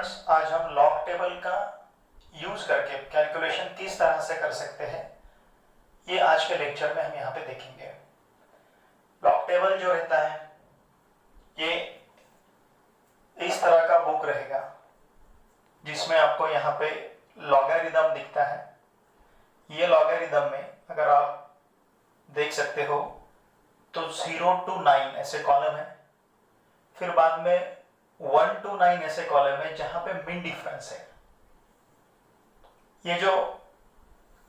Students, आज हम log table का यूज करके कैलकुलेशन किस तरह से कर सकते हैं ये आज के लेक्चर में हम यहाँ पे देखेंगे। लॉग टेबल जो रहता है ये इस तरह का बुक रहेगा जिसमें आपको यहाँ पे लॉगरिदम दिखता है। ये लॉगरिदम में अगर आप देख सकते हो तो 0 to 9 ऐसे कॉलम है, फिर बाद में 1 to 9 ऐसे कॉलम है जहां पे मिन डिफरेंस है। ये जो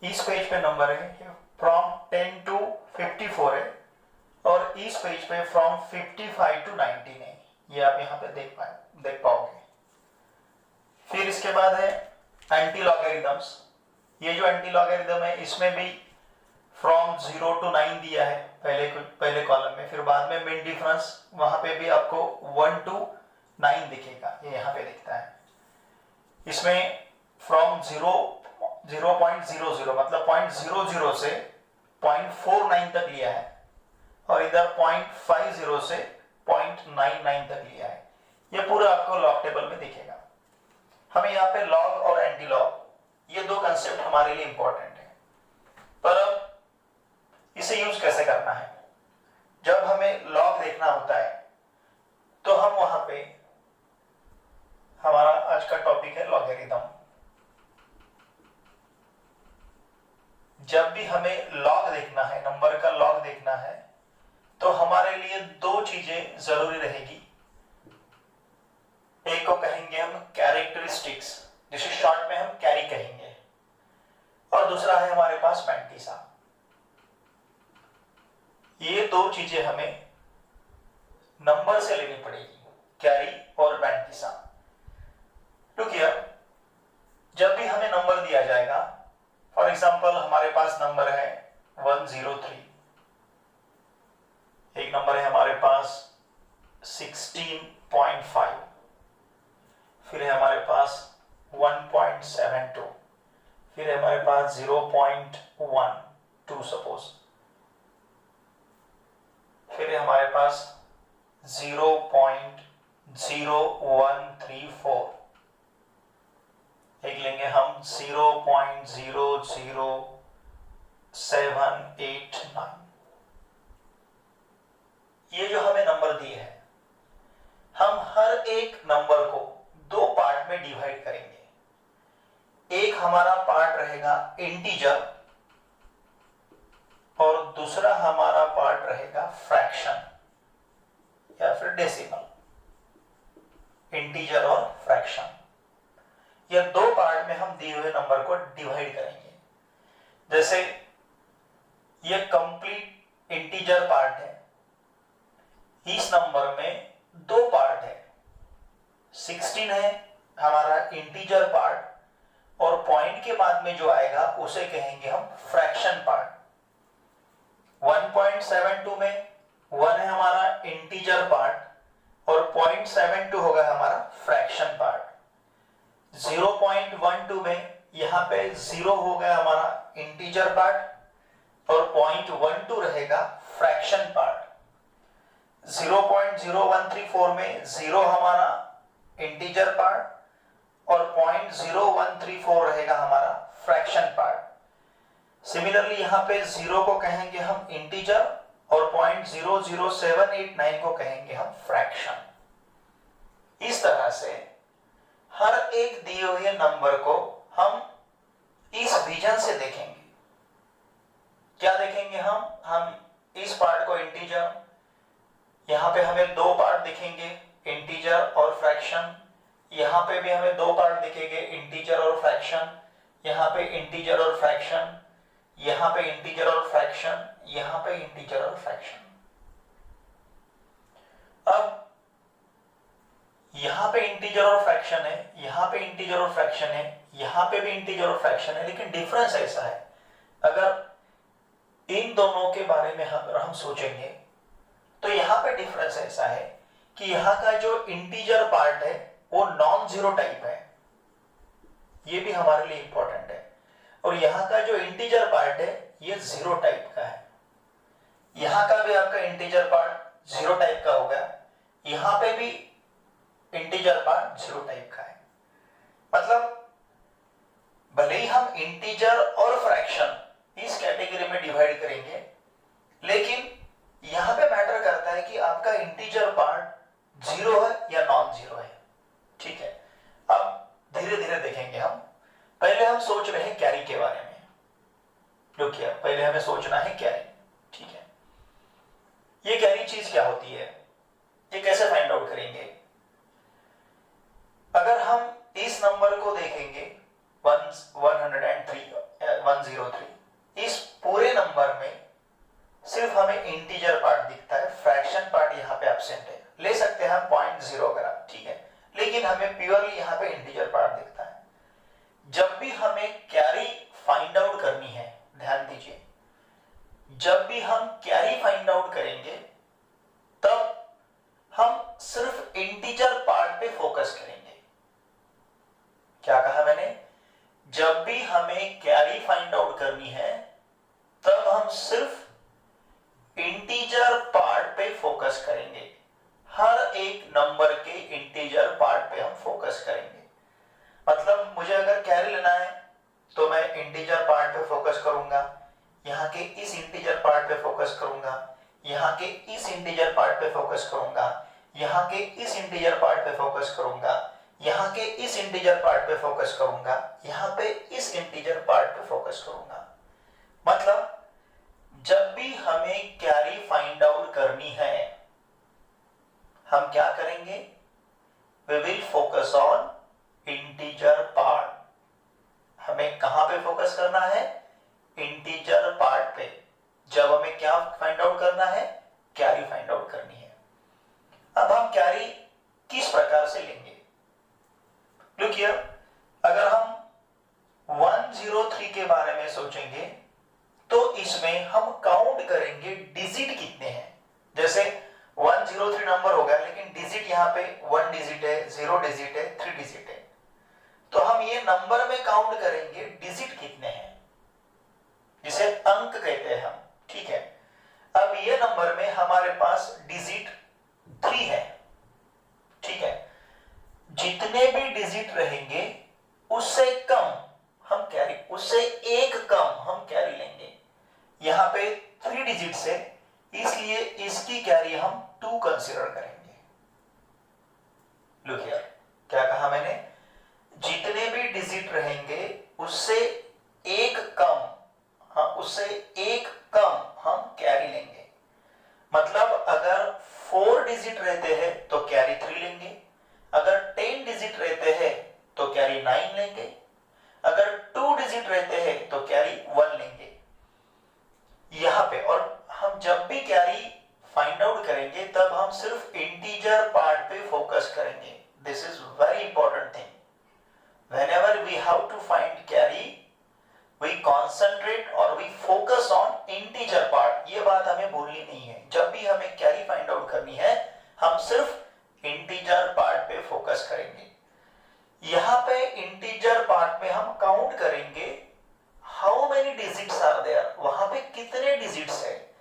इस पेज पे नंबर है ये फ्रॉम 10 to 54 है और इस पेज पे फ्रॉम 55 to 19 है। ये आप यहाँ पे देख पाओगे। फिर इसके बाद है एंटी लॉगरिदम्स। ये जो एंटी लॉगरिदम है इसमें भी फ्रॉम 0 to 9 दिया है पहले कॉलम में, फिर बाद में मिन डिफरेंस वहां पे भी आपको 1 to 9 दिखेगा, ये यहाँ पे दिखता है। इसमें फ्रॉम 0.00 मतलब 0.00 से 0.49 तक लिया है और इधर 0.50 से 0.99 तक लिया है। ये पूरा आपको लॉग टेबल में दिखेगा। हमें यहाँ पे लॉग और एंटी लॉग ये दो कंसेप्ट हमारे लिए इंपॉर्टेंट है, पर अब इसे यूज कैसे करना है। जब हमें लॉग देखना होता है तो हम वहां पे, हमारा आज का टॉपिक है लॉगरिदम। जब भी हमें लॉग देखना है, नंबर का लॉग देखना है, तो हमारे लिए दो चीजें जरूरी रहेगी। एक को कहेंगे हम कैरेक्टरिस्टिक्स, जिसे शॉर्ट में हम कैरी कहेंगे, और दूसरा है हमारे पास मैंटिसा। ये दो चीजें हमें नंबर से लेनी पड़ेगी, कैरी और मैंटिसा। लुक हियर, जब भी हमें नंबर दिया जाएगा, फॉर एग्जांपल हमारे पास नंबर है 103, एक नंबर है हमारे पास 16.5, फिर है हमारे पास 1.72, फिर है हमारे पास 0.12 सपोज, फिर है हमारे पास 0.0134, एक लेंगे हम 0.00789। ये जो हमें नंबर दिए हैं, हम हर एक नंबर को दो पार्ट में डिवाइड करेंगे। एक हमारा पार्ट रहेगा इंटीजर और दूसरा हमारा पार्ट रहेगा फ्रैक्शन या फिर डेसिमल। इंटीजर और फ्रैक्शन, ये दो पार्ट में हम दिए हुए नंबर को डिवाइड करेंगे। जैसे ये कंप्लीट इंटीजर पार्ट है, इस नंबर में दो पार्ट है, 16 है हमारा इंटीजर पार्ट और पॉइंट के बाद में जो आएगा उसे कहेंगे हम फ्रैक्शन पार्ट। 1.72 में 1 है हमारा इंटीजर पार्ट और 0.72 होगा हमारा फ्रैक्शन पार्ट। 0.12 में यहां पे 0 हो गया हमारा इंटीजर पार्ट और 0.12 रहेगा फ्रैक्शन पार्ट। 0.0134 में 0 हमारा इंटीजर पार्ट और 0.0134 रहेगा हमारा फ्रैक्शन पार्ट। सिमिलरली यहां पे 0 को कहेंगे हम इंटीजर और 0.00789 को कहेंगे हम फ्रैक्शन। इस तरह से हर एक दिए हुए नंबर को हम इस विजन से देखेंगे। क्या देखेंगे हम इस पार्ट को इंटीजर, यहां पे हमें दो पार्ट दिखेंगे इंटीजर और फ्रैक्शन, यहां पे भी हमें दो पार्ट दिखेंगे इंटीजर और फ्रैक्शन, यहां पे इंटीजर और फ्रैक्शन, यहां पे इंटीजर और फ्रैक्शन, यहां पे इंटीजर और फ्रैक्शन। अब यहां पे इंटीजर और फ्रैक्शन है, यहां पे इंटीजर और फ्रैक्शन है, यहां पे भी इंटीजर और फ्रैक्शन है, लेकिन डिफरेंस ऐसा है, अगर इन दोनों के बारे में हम सोचेंगे तो यहां पे डिफरेंस ऐसा है कि यहां का जो इंटीजर पार्ट है वो नॉन जीरो टाइप है, ये भी हमारे लिए इंपॉर्टेंट है, और यहां का जो इंटीजर पार्ट है ये जीरो टाइप का है। यहां का भी आपका इंटीजर पार्ट जीरो टाइप का होगा, यहां पे भी इंटीजर पार्ट जीरो टाइप का है। इंटीजर और फ्रैक्शन इस कैटेगरी में डिवाइड करेंगे, लेकिन यहां पे मैटर करता है कि आपका इंटीजर पार्ट जीरो है या नॉन जीरो है। ठीक है, अब धीरे धीरे देखेंगे हम। पहले हम सोच रहे हैं कैरी के बारे में। देखिए, पहले हमें सोचना है कैरी। ठीक है, ये कैरी चीज क्या होती है, ये कैसे फाइंड आउट करेंगे? अगर हम इस नंबर को देखेंगे 103, इस पूरे नंबर में सिर्फ हमें इंटीजर पार्ट दिखता है, फ्रैक्शन पार्ट यहाँ पे एब्सेंट है। ले सकते हैं हम 0.0 ग्राम, ठीक है, लेकिन हमें प्योरली यहाँ पे इंटीजर पार्ट दिखता है। जब भी हमें कैरी फाइंड आउट करनी है, ध्यान दीजिए, जब भी हम कैरी फाइंड आउट करेंगे तब हम सिर्फ इंटीजर पार्ट पे फोकस करेंगे। क्या कहा मैंने? जब भी हमें कैरी फाइंड आउट करनी है तब हम सिर्फ इंटीजर पार्ट पे फोकस करेंगे। हर एक नंबर के इंटीजर पार्ट पे हम फोकस करेंगे। मतलब मुझे अगर कैरी लेना है तो मैं इंटीजर पार्ट पे फोकस करूंगा, यहाँ के इस इंटीजर पार्ट पे फोकस करूंगा, यहाँ के इस इंटीजर पार्ट पे फोकस करूंगा, यहाँ के इस इंटीजर पार्ट पे फोकस करूंगा, यहाँ के इस इंटीजर पार्ट पे फोकस करूंगा, यहाँ पे इस इंटीजर पार्ट पे फोकस करूंगा। मतलब जब भी हमें कैरी फाइंड आउट करनी है हम क्या करेंगे? We will focus on integer part. हमें कहां पे फोकस करना है? इंटीजर पार्ट पे। जब हमें क्या फाइंड आउट करना है? कैरी फाइंड आउट करनी है। अब हम कैरी किस प्रकार से लेंगे? लुक हियर, अगर हम 103 के बारे में सोचेंगे तो इसमें हम काउंट करेंगे डिजिट कितने हैं। जैसे 103 नंबर हो गया, लेकिन डिजिट यहाँ पे 1 डिजिट है, 0 डिजिट है, 3 डिजिट है, तो हम ये नंबर में काउंट करेंगे डिजिट कितने हैं, जिसे अंक कहते हैं हम। ठीक है, अब ये नंबर में हमारे पास डिजिट 3 है। ठीक है, जितने भी डिजिट रहेंगे उससे कम हम कैरी, उससे एक कम हम कैरी लेंगे। यहां पे 3 डिजिट है, इसलिए इसकी कैरी हम 2 कंसीडर करेंगे। लुक हियर, क्या कहा मैंने? जितने भी डिजिट रहेंगे उससे एक कम, हाँ, उससे एक कम हम कैरी लेंगे। मतलब अगर 4 डिजिट रहते हैं तो कैरी 3 लेंगे, अगर 10 डिजिट रहते हैं तो कैरी 9 लेंगे, अगर 2 डिजिट रहते हैं तो कैरी 1 लेंगे यहां पे। और हम जब भी कैरी फाइंड आउट करेंगे तब हम सिर्फ इंटीजर पार्ट पे फोकस करेंगे। This is very important thing. whenever we have to find carry we concentrate or we focus on integer part। ये बात हमें भूलनी नहीं है। जब भी हमें कैरी फाइंड आउट करनी है हम सिर्फ इंटीजर पार्ट पे फोकस करेंगे। यहां पे इंटीजर पार्ट में हम काउंट करेंगे how many digits are there, वहां पे कितने डिजिट्स है।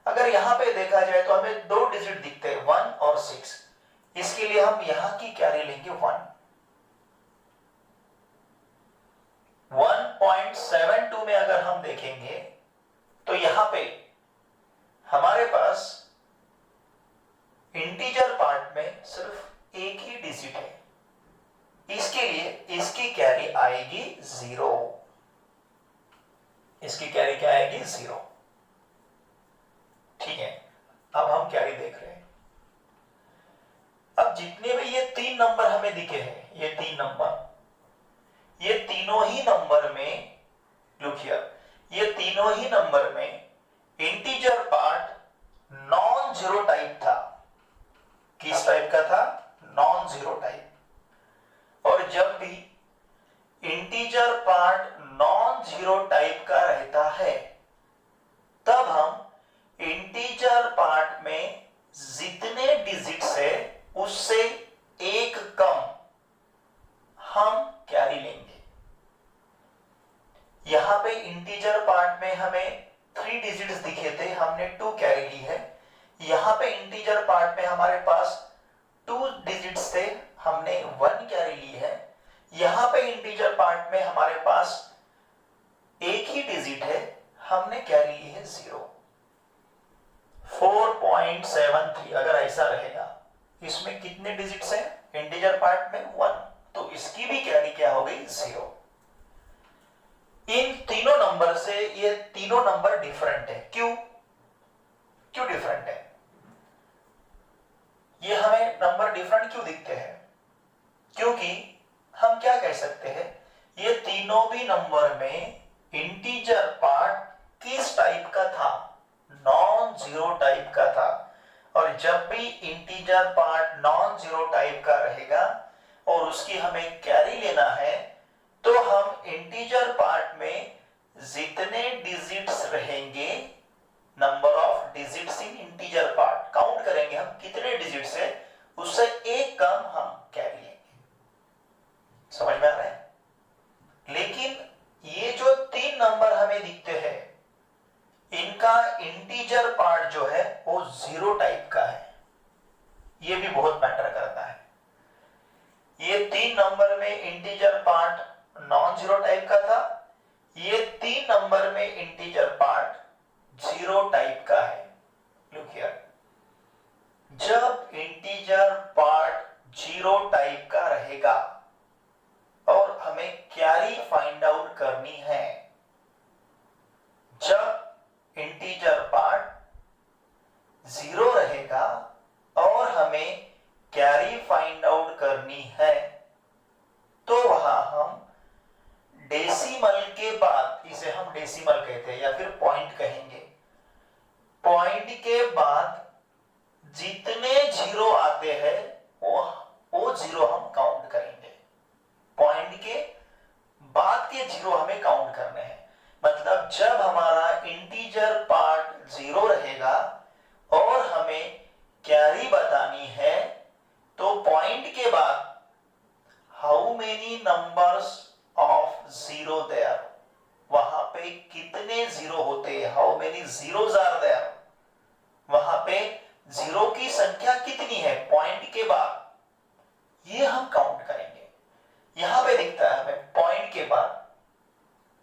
अगर यहां पे देखा जाए तो हमें 2 डिजिट दिखते हैं, 1 और 6। इसके लिए हम यहां की कैरी लेंगे 1। 1.72 में अगर हम देखेंगे तो यहां पे हमारे पास इंटीजर पार्ट में सिर्फ एक ही डिजिट है, इसके लिए इसकी कैरी आएगी 0। इसकी कैरी क्या आएगी? 0। ठीक है, अब हम कैरी देख रहे हैं। अब जितने भी ये 3 नंबर हमें दिखे हैं, ये 3 नंबर, ये तीनों ही नंबर में, लुक हियर, ये तीनों ही नंबर में integer part non zero type था। किस टाइप का था? Non zero type. और जब भी integer part non zero type का रहता है तब हम इंटीजर पार्ट में जितने डिजिट्स है उससे एक कम हम कैरी लेंगे। यहां पे इंटीजर पार्ट में हमें 3 डिजिट्स दिखे थे, हमने 2 कैरी ली है। यहां पे इंटीजर पार्ट में हमारे पास 2 डिजिट्स थे, हमने 1 कैरी ली है। यहां पे इंटीजर पार्ट में हमारे पास हमने कैरी ली है 0। 4.73 अगर ऐसा रहेगा, इसमें कितने डिजिट्स हैं इंटीजर पार्ट में 1, तो इसकी भी कैरी क्या हो गई 0। इन तीनों नंबर से ये तीनों नंबर डिफरेंट है। क्यों डिफरेंट है? ये हमें नंबर डिफरेंट क्यों दिखते हैं? क्योंकि हम क्या कह सकते हैं, ये तीनों भी नंबर में इंटीजर पार्ट किस टाइप का था? नॉन जीरो टाइप का था। और जब भी integer part non zero type का रहेगा और उसकी हमें कैरी लेना है, तो हम इंटीजर पार्ट में जितने डिजिट्स रहेंगे, number of digits in integer part count करेंगे हम कितने डिजिट्स है, उससे एक कम हम कैरी लेंगे। समझ में आ रहा है? लेकिन ये जो तीन नंबर हमें दिखते हैं, इनका इंटीजर पार्ट जो है वो जीरो टाइप का है। ये भी बहुत मैटर करता है। ये तीन नंबर में integer part non zero type का था, ये तीन नंबर में इंटीजर पार्ट जीरो टाइप का है। लुक हियर, जब इंटीजर पार्ट जीरो टाइप का रहेगा और हमें कैरी फाइंड आउट करनी है, जब इंटीजर पार्ट जीरो रहेगा और हमें कैरी फाइंड आउट करनी है, तो वहां हम डेसिमल के बाद, इसे हम डेसिमल कहते हैं या फिर पॉइंट कहेंगे, पॉइंट के बाद जितने जीरो आते हैं वो जीरो हम काउंट करेंगे। पॉइंट के बाद के जीरो हमें काउंट करने हैं। मतलब जब हमारा इंटीजर पार्ट जीरो रहेगा और हमें कैरी बतानी है, तो पॉइंट के बाद how many numbers of zero there, वहां पे कितने जीरो होते हैं, how many zeros are there, वहां पे जीरो की संख्या कितनी है पॉइंट के बाद, ये हम काउंट करेंगे। यहां पे दिखता है हमें पॉइंट के बाद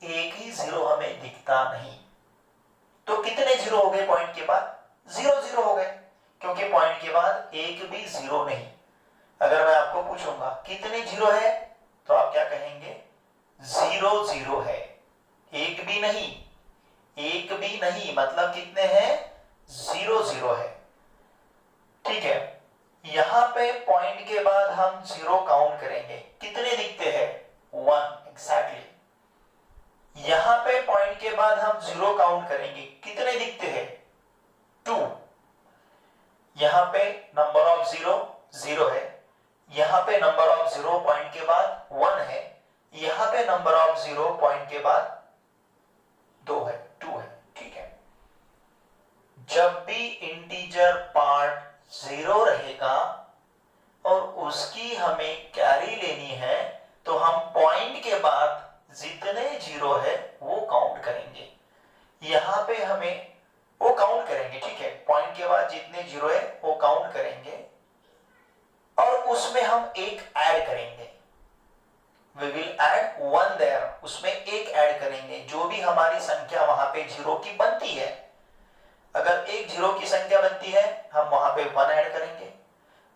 एक ही जीरो हमें दिखता नहीं, तो कितने जीरो हो गए पॉइंट के बाद? जीरो जीरो हो गए, क्योंकि पॉइंट के बाद एक भी जीरो नहीं। अगर मैं आपको पूछूंगा कितने जीरो है, तो आप क्या कहेंगे? जीरो जीरो है, एक भी नहीं, एक भी नहीं, मतलब कितने हैं? जीरो जीरो है। ठीक है, यहां पे पॉइंट के बाद हम जीरो काउंट करेंगे, कितने दिखते हैं? 1 एग्जैक्टली। यहां पे पॉइंट के बाद हम जीरो काउंट करेंगे, कितने दिखते हैं? 2। यहां पे नंबर ऑफ जीरो जीरो है, यहां पे नंबर ऑफ जीरो पॉइंट के बाद 1 है, यहां पे नंबर ऑफ जीरो पॉइंट के बाद 2 है, 2 है। ठीक है, जब भी इंटीजर पार्ट जीरो रहेगा और उसकी हमें कैरी लेनी है, तो हम पॉइंट के बाद जितने जीरो है वो काउंट करेंगे। यहां पे हमें वो काउंट करेंगे, ठीक है, पॉइंट के बाद जितने जीरो है वो काउंट करेंगे और उसमें हम एक ऐड करेंगे। We will add 1 there, उसमें एक ऐड करेंगे। जो भी हमारी संख्या वहां पे जीरो की बनती है, अगर एक जीरो की संख्या बनती है हम वहां पे 1 ऐड करेंगे।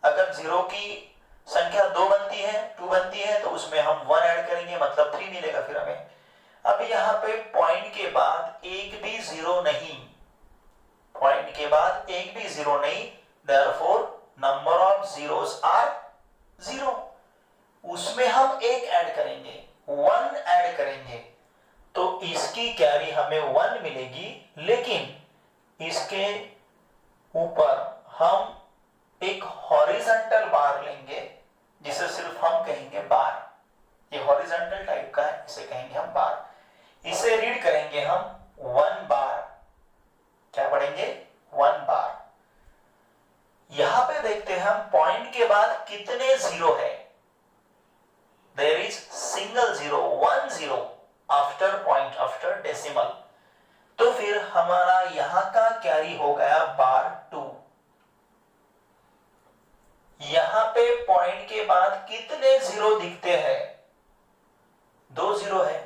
अगर जीरो की संख्या 2 बनती है, 2 बनती है, तो उसमें हम 1 ऐड करेंगे, मतलब 3 मिलेगा फिर हमें। अब यहाँ पे पॉइंट के बाद एक भी जीरो नहीं, पॉइंट के बाद एक भी जीरो नहीं, therefore number of zeros are zero. उसमें हम एक ऐड करेंगे, 1 ऐड करेंगे, तो इसकी कैरी हमें 1 मिलेगी। लेकिन इसके ऊपर हम एक हॉरिजॉन्टल बार लेंगे, जिसे सिर्फ हम कहेंगे बार। ये हॉरिजॉन्टल टाइप का है, इसे कहेंगे हम बार। इसे रीड करेंगे हम 1 बार। क्या पढ़ेंगे? 1 बार। यहां पे देखते हैं हम पॉइंट के बाद कितने जीरो है। There is single zero, 1 zero after point, after decimal. तो फिर हमारा यहां का कैरी हो गया बार 2। यहां पे पॉइंट के बाद कितने जीरो दिखते हैं? 2 जीरो है,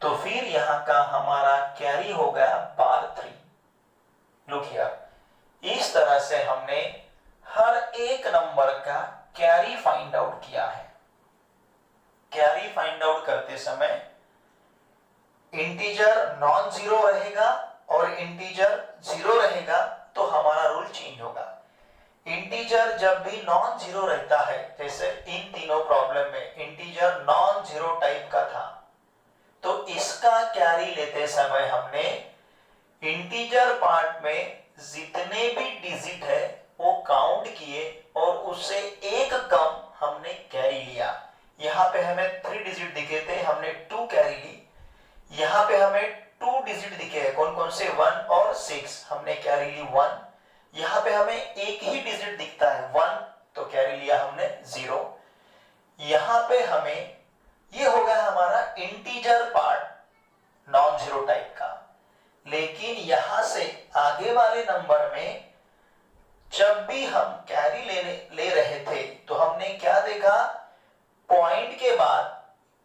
तो फिर यहां का हमारा कैरी करते समय इंटीजर नॉन जीरो रहेगा और इंटीजर जीरो रहेगा तो हमारा रूल चेंज होगा। इंटीजर जब भी नॉन जीरो रहता है, जैसे इन तीनों प्रॉब्लम में इंटीजर नॉन जीरो टाइप का था, तो इसका कैरी लेते समय हमने इंटीजर पार्ट में जितने भी डिजिट है वो काउंट किए और उससे एक कम हमने कैरी लिया। यहाँ पे हमें 3 डिजिट दिखे थे, हमने 2 कैरी ली। यहाँ पे हमें 2 डिजिट दिखे हैं, कौन कौन से 1 और 6, हमने कैरी ली 1। यहाँ पे हमें एक ही डिजिट दिखता है 1, तो कैरी लिया हमने 0। यहाँ पे हमें ये हो गया हमारा integer part non zero type का। लेकिन यहां से आगे वाले नंबर में जब भी हम कैरी ले रहे थे तो हमने क्या देखा, पॉइंट के बाद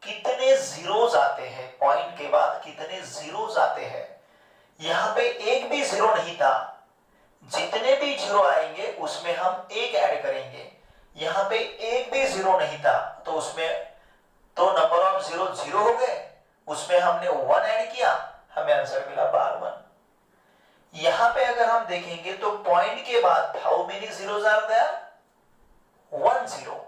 कितने जीरोस आते हैं, पॉइंट के बाद कितने जीरोस आते हैं। यहां पे एक भी जीरो नहीं था, जितने भी जीरो आएंगे उसमें हम एक ऐड करेंगे। यहां पे एक भी जीरो नहीं था तो उसमें तो नंबर ऑफ जीरो 0 हो गए, उसमें हमने 1 ऐड किया, हमें आंसर मिला 12। यहां पे अगर हम देखेंगे तो पॉइंट के बाद how many zeros are there, 1 zero,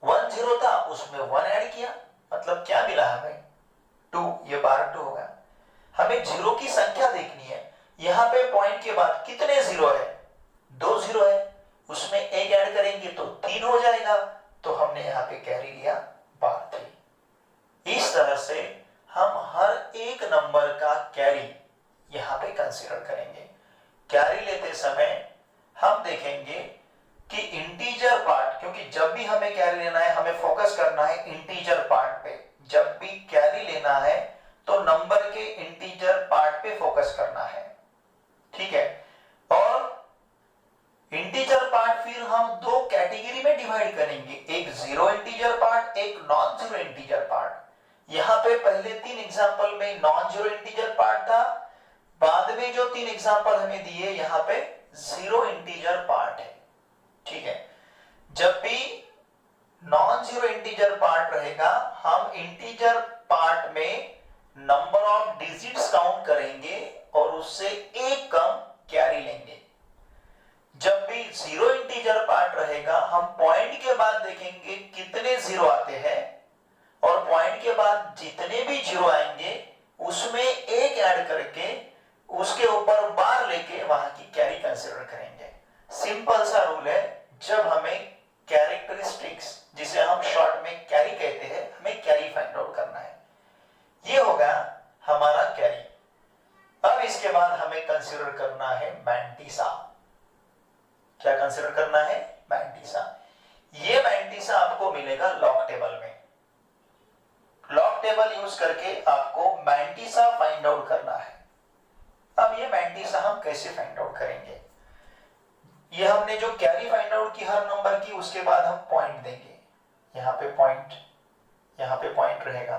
1 zero था उसमें 1 ऐड किया, मतलब क्या मिला हमें 2, ये 12 2 होगा। हमें जीरो की संख्या देखनी है। यहां पे पॉइंट के बाद कितने जीरो है, 2 जीरो है, उसमें एक ऐड करेंगे तो 3 हो जाएगा, तो हमने यहां पे कैरी लिया 12। इस तरह से हम हर एक नंबर का कैरी यहां पे कंसीडर करेंगे। कैरी लेते समय हम देखेंगे कि इंटीजर पार्ट, क्योंकि जब भी हमें कैरी लेना है हमें फोकस करना है इंटीजर पार्ट पे। जब भी कैरी लेना है तो नंबर के इंटीजर पार्ट पे फोकस करना है, ठीक है। और इंटीजर पार्ट फिर हम 2 कैटेगरी में डिवाइड करेंगे, एक जीरो इंटीजर पार्ट, एक नॉन जीरो इंटीजर पार्ट। यहां पे पहले 3 एग्जांपल में नॉन जीरो इंटीजर पार्ट था, बाद में जो 3 एग्जांपल हमें दिए यहां पे जीरो इंटीजर पार्ट है, ठीक है। जब भी नॉन जीरो इंटीजर पार्ट रहेगा हम इंटीजर पार्ट में नंबर ऑफ डिजिट्स काउंट करेंगे और उससे एक कम कैरी लेंगे। जब भी जीरो इंटीजर पार्ट रहेगा हम पॉइंट के बाद देखेंगे कितने जीरो आते हैं और पॉइंट के बाद जितने भी जीरो आएंगे उसमें एक ऐड करके उसके ऊपर बार लेके वहां की कैरी कंसीडर करेंगे। सिंपल सा रूल है। जब हमें कैरेक्टरिस्टिक्स, जिसे हम शॉर्ट में कैरी कहते हैं, हमें कैरी फाइंड आउट करना है। ये होगा हमारा कैरी। अब इसके बाद हमें कंसीडर करना है मैंटिसा। क्या कंसीडर करना है, मैंटिसा। ये मैंटिसा आपको मिलेगा लॉग टेबल में। लॉग टेबल यूज करके आपको मैंटिसा फाइंड आउट करना है। अब ये मैंटिसा हम कैसे फाइंड आउट करेंगे, ये हमने जो कैरी फाइंड आउट की हर नंबर की, उसके बाद हम पॉइंट देंगे। यहाँ पे पॉइंट, यहाँ पे पॉइंट रहेगा,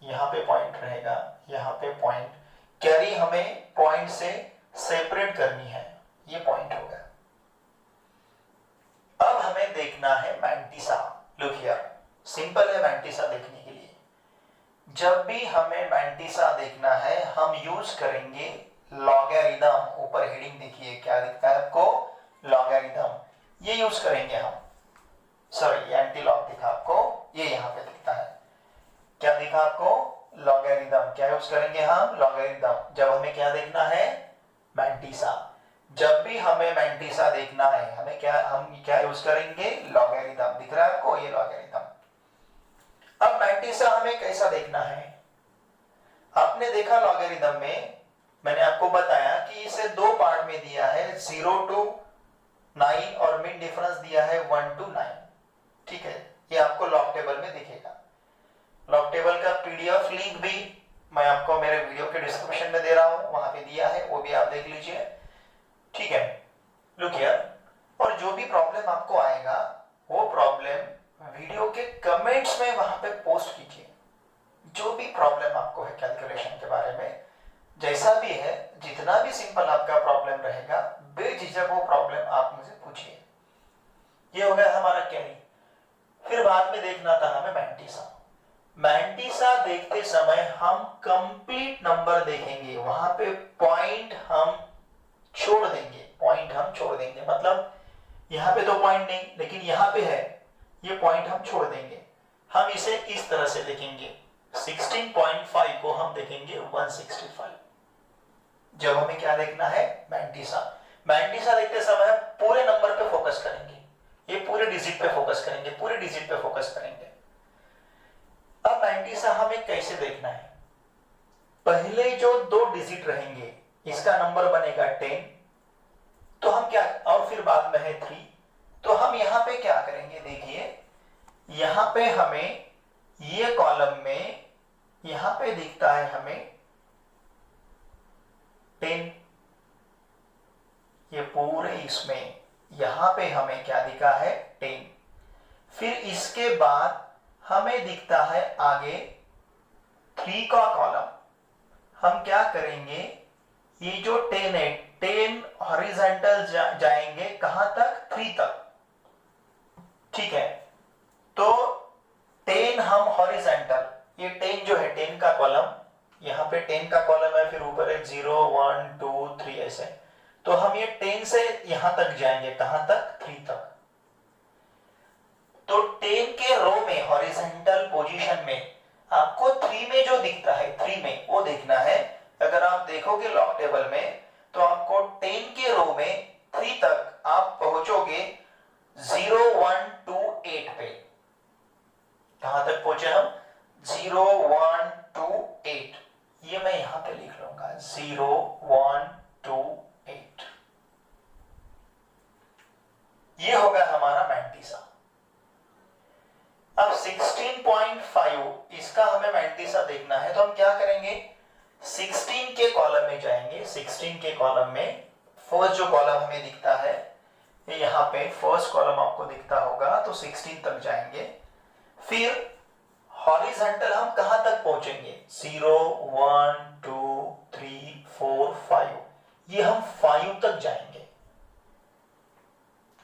यहाँ पे पॉइंट रहेगा, यहाँ पे पॉइंट। कैरी हमें पॉइंट से सेपरेट करनी है, ये पॉइंट होगा। अब हमें देखना है मैंटिसा। लुक हियर, सिंपल है मैंटिसा देखने के लिए। जब भी हमें मैंटिसा देखना है हम यूज करेंगे लॉगरिथम। ऊपर हेडिंग देखिए क्या दिखता है आपको, लॉगरिथम। ये यूज करेंगे हम। सॉरी, एंटी लॉग दिखा आपको, ये यहाँ पे दिखता है। क्या दिखा आपको, लॉगरिथम। क्या यूज करेंगे हम, लॉगरिथम। जब हमें क्या देखना है, मैंटिसा। जब भी हमें मैंटिसा देखना है हम क्या यूज करेंगे, लॉगरिथम। दिख रहा है आपको, ये लॉगरिथम। अब मैंटिसा हमें कैसा देखना है, आपने देखा लॉगरिथम में मैंने आपको बताया कि इसे 2 पार्ट में दिया है, 0 to 9 और मिड डिफरेंस दिया है 1 to 9, ठीक है। ये आपको लॉग टेबल में दिखेगा। लॉग टेबल का पीडीएफ लिंक भी मैं आपको मेरे वीडियो के डिस्क्रिप्शन में दे रहा हूं, वहां पे दिया है, वो भी आप देख लीजिए, ठीक है। Look here. और जो भी प्रॉब्लम आपको आएगा वो प्रॉब्लम वीडियो के कमेंट्स में वहां पे पोस्ट कीजिए। जो भी प्रॉब्लम आपको है कैलकुलेशन के बारे में, जैसा भी है, जितना भी सिंपल आपका प्रॉब्लम रहेगा, बेझिझक वो प्रॉब्लम आप मुझे पूछिए। ये हो गया हमारा कैरी। फिर बाद में देखना था हमें मैंटिसा। मैंटिसा देखते समय हम कंप्लीट नंबर देखेंगे, वहां पे पॉइंट हम छोड़ देंगे, मतलब यहाँ पे तो पॉइंट नहीं, लेकिन यहाँ पे है, ये पॉइंट हम छोड़ देंगे। हम इसे इस तरह से देखेंगे, 16.5 को हम देखेंगे 165। जब हमें क्या देखना है, मैंटिसा देखते समय पूरे नंबर पे फोकस करेंगे, ये पूरे डिजिट पे फोकस करेंगे, अब मैंटिसा हमें कैसे देखना है, पहले जो 2 डिजिट रहेंगे इसका नंबर बनेगा 10, तो हम क्या, और फिर बाद में है 3, तो हम यहां पे क्या करेंगे, देखिए यहां पे हमें ये कॉलम में यहां पे दिखता है हमें 10, ये पूरे इसमें यहां पे हमें क्या दिखा है 10, फिर इसके बाद हमें दिखता है आगे 3 का कॉलम, हम क्या करेंगे, ये जो 10 है 10 हॉरिजॉन्टल जाएंगे कहां तक, 3 तक, ठीक है, तो 10 हम हॉरिजॉन्टल, ये 10 जो है 10 का कॉलम, यहाँ पे 10 का कॉलम है, फिर ऊपर है 0 1 2 3 ऐसे, तो हम ये 10 से यहां तक जाएंगे, कहां तक, 3 तक, तो 10 के रो में हॉरिजॉन्टल पोजीशन में आपको 3 में जो दिखता है, 3 में वो देखना है। अगर आप देखोगे लॉग टेबल में तो आपको 10 के रो में 3 तक आप पहुंचोगे 0 1 2 8 पे, कहां तक पहुंचे हम, 0 1 2 8, ये मैं यहां पे लिख लूंगा 0 1 2 8, ये होगा हमारा मैंटिसा। अब 16.5 इसका हमें मैंटिसा देखना है, तो हम क्या करेंगे, 16 के कॉलम में जाएंगे, 16 के कॉलम में फर्स्ट जो कॉलम हमें दिखता है, यहाँ पे फर्स्ट कॉलम आपको दिखता होगा, तो 16 तक जाएंगे, फिर हॉरिजॉन्टल हम कहां तक पहुंचेंगे, 0 1 2 3 4 5, ये हम 5 तक जाएंगे,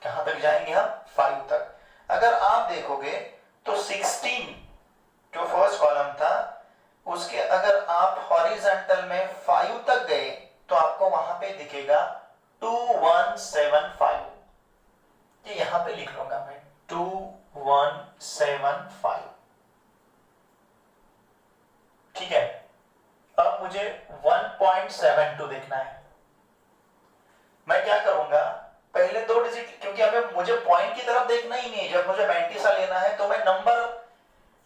कहां तक जाएंगे हम, 5 तक। अगर आप देखोगे तो 16 जो फर्स्ट कॉलम था उसके अगर आप हॉरिजॉन्टल में 5 तक गए तो आपको वहां पे दिखेगा 2175, ये यहां पे लिख लूंगा मैं 2175, ठीक है। अब मुझे 1.72 देखना है, मैं क्या करूंगा, पहले 2 डिजिट, क्योंकि हमें मुझे पॉइंट की तरफ देखना ही नहीं है, जब मुझे मैंटिसा लेना है तो मैं नंबर,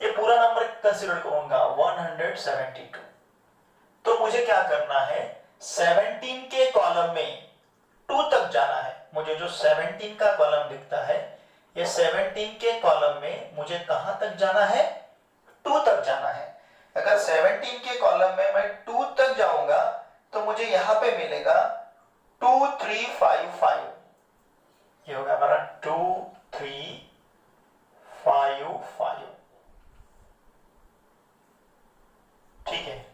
ये पूरा नंबर कंसीडर करूंगा 172, तो मुझे क्या करना है, 17 के कॉलम में 2 तक जाना है, मुझे जो 17 का कॉलम दिखता है, ये 17 के कॉलम में मुझे कहां तक जाना है, 2 तक जाना है। अगर 17 के कॉलम में मैं 2 तक जाऊंगा तो मुझे यहां पे मिलेगा 2355, ये होगा हमारा 2355, ठीक है।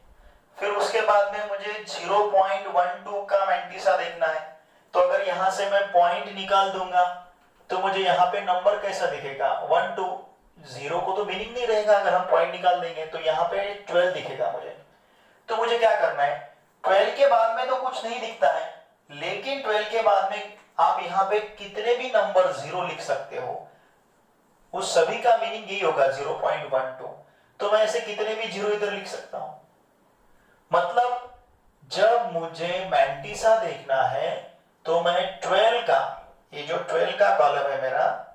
फिर उसके बाद में मुझे 0.12 का मैंटिसा देखना है, तो अगर यहां से मैं पॉइंट निकाल दूंगा तो मुझे यहां पे नंबर कैसा दिखेगा, 1 2, 0 को तो मीनिंग नहीं रहेगा, अगर हम पॉइंट निकाल देंगे तो यहां पे 12 दिखेगा मुझे, तो मुझे क्या करना है, 12 के बाद में तो कुछ नहीं दिखता है, लेकिन 12 के बाद में आप यहां पे कितने भी नंबर 0 लिख सकते हो, उस सभी का मीनिंग यही होगा 0.12, तो मैं ऐसे कितने भी 0 इधर लिख सकता हूं, मतलब जब मुझे मैंटिसा देखना है तो मैं 12 का, ये जो 12 का कॉलम है मेरा,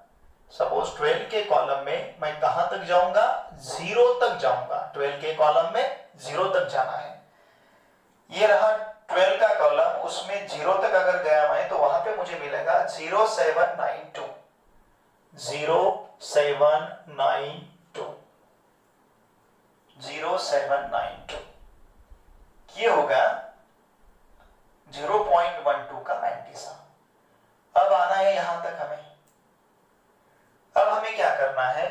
सपोज 12 के कॉलम में मैं कहां तक जाऊंगा, 0 तक जाऊंगा, 12 के कॉलम में 0 तक जाना है, ये रहा 12 का कॉलम, उसमें 0 तक अगर गया मैं तो वहां पे मुझे मिलेगा 0792, 0792, 0792, ये होगा 0.12 का मैंटिसा। अब आना है यहां तक हमें, अब हमें क्या करना है,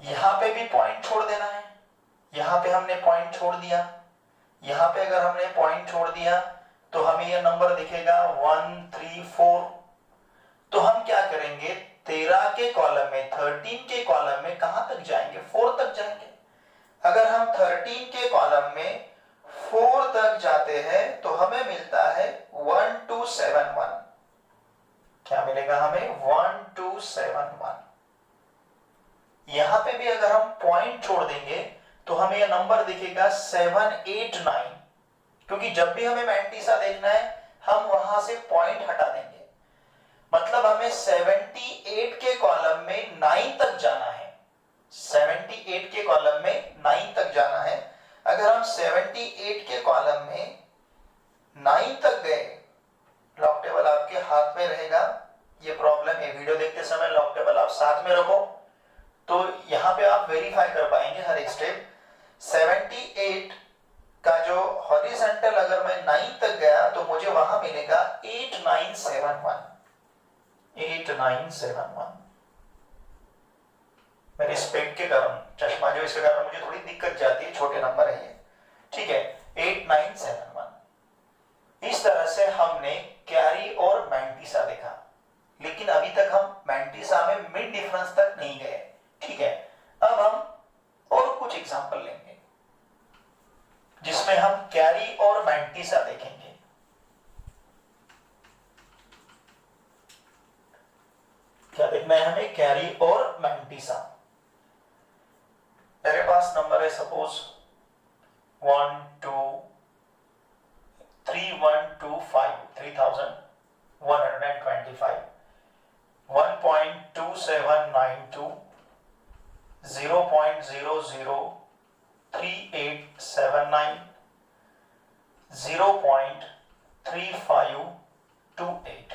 यहां पे भी पॉइंट छोड़ देना है, यहां पे हमने पॉइंट छोड़ दिया, यहां पे अगर हमने पॉइंट छोड़ दिया तो हमें यह नंबर दिखेगा 134, तो हम क्या करेंगे, 13 के कॉलम में, 13 के कॉलम में कहां तक जाएंगे? 4 तक जाएंगे। अगर हम 13 के कॉलम में 4 तक जाते हैं तो हमें मिलता है 1271। क्या मिलेगा हमें? 1271। यहां पे भी अगर हम पॉइंट छोड़ देंगे तो हमें यह नंबर दिखेगा 789, क्योंकि जब भी हमें मैंटीसा देखना है हम वहां से पॉइंट हटा देंगे। मतलब हमें 78 के कॉलम में 9 तक जाना है। 78 के कॉलम में 9 तक जाना है। अगर हम 78 के कॉलम में 9 तक गए, लॉग टेबल आपके हाथ में रहेगा। ये प्रॉब्लम है, वीडियो देखते समय लॉग टेबल आप साथ में रखो तो यहां पे आप वेरीफाई कर पाएंगे हर एक स्टेप। 78 का जो हॉरिजॉन्टल अगर मैं 9 तक गया तो मुझे वहां मिलेगा 8971। 8971। मेरे स्पेक्ट के कारण, चश्मा जो इसके कारण मुझे थोड़ी दिक्कत जाती है, छोटे नंबर है ये, ठीक है। 8971। इस तरह से हमने कैरी और मैंटीसा देखा, लेकिन अभी तक हम मैंटीसा में मिड डिफरेंस तक नहीं गए, ठीक है। अब हम और कुछ एग्जांपल लेंगे जिसमें हम कैरी और मैंटीसा देखेंगे। क्या देखना है हमें? कैरी और मैंटीसा। मेरे पास नंबर है सपोज 3125, 3125, 1.2792, 0.003879, 0.3528।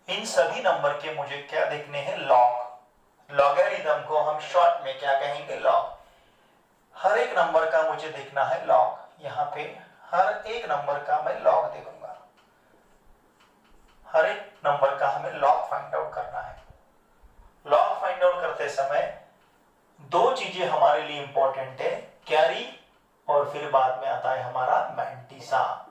इन सभी नंबर के मुझे क्या देखने हैं? लॉग। लॉगरिथम को हम शॉर्ट में क्या कहेंगे? लॉग। हर एक नंबर का मुझे देखना है लॉग। यहां पे हर एक नंबर का मैं लॉग देखूंगा। हर एक नंबर का हमें लॉग फाइंड आउट करना है। लॉग फाइंड आउट करते समय दो चीजें हमारे लिए इंपॉर्टेंट है, कैरी और फिर बाद में आता है हमारा मैंटीसा।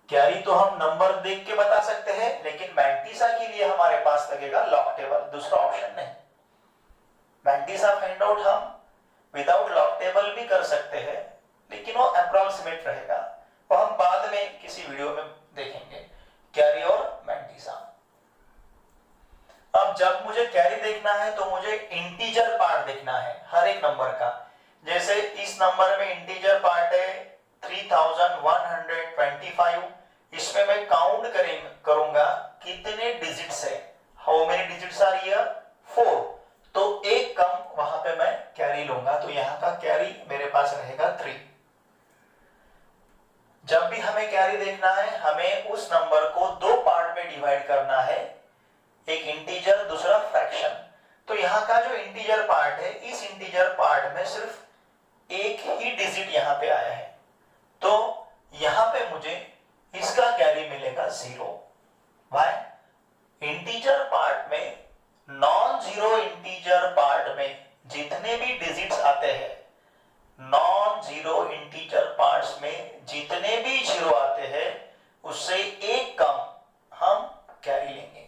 कैरी तो हम नंबर देख के बता सकते हैं, लेकिन मैंटीसा के लिए हमारे पास लगेगा लॉग टेबल, दूसरा ऑप्शन नहीं। मैंटीसा फाइंड आउट हम विदाउट लॉग टेबल भी कर सकते हैं, लेकिन वो अप्रोक्सीमेट रहेगा, वो हम बाद में किसी वीडियो में देखेंगे, कैरी और मैंटीसा। अब जब मुझे कैरी देखना है तो मुझे इंटीजर पार्ट देखना है हर एक नंबर का। जैसे इस नंबर में इंटीजर पार्ट है 3125, इसमें मैं काउंट करूंगा कितने डिजिट्स है, how many digits are here? 4, तो एक कम वहां पे मैं कैरी लूंगा, तो यहां का कैरी मेरे पास रहेगा 3। जब भी हमें कैरी देखना है हमें उस नंबर को दो पार्ट में डिवाइड करना है, एक इंटीजर दूसरा फ्रैक्शन। तो यहां का जो इंटीजर पार्ट है, इस इंटीजर पार्ट में सिर्फ एक ही डिजिट यहां पे आया है, तो यहां पे मुझे इसका कैरी मिलेगा 0। व्हाई? इंटीजर पार्ट में, नॉन जीरो इंटीजर पार्ट में जितने भी डिजिट्स आते हैं, नॉन जीरो इंटीजर पार्ट्स में जितने भी जीरो आते हैं उससे एक कम हम कैरी लेंगे।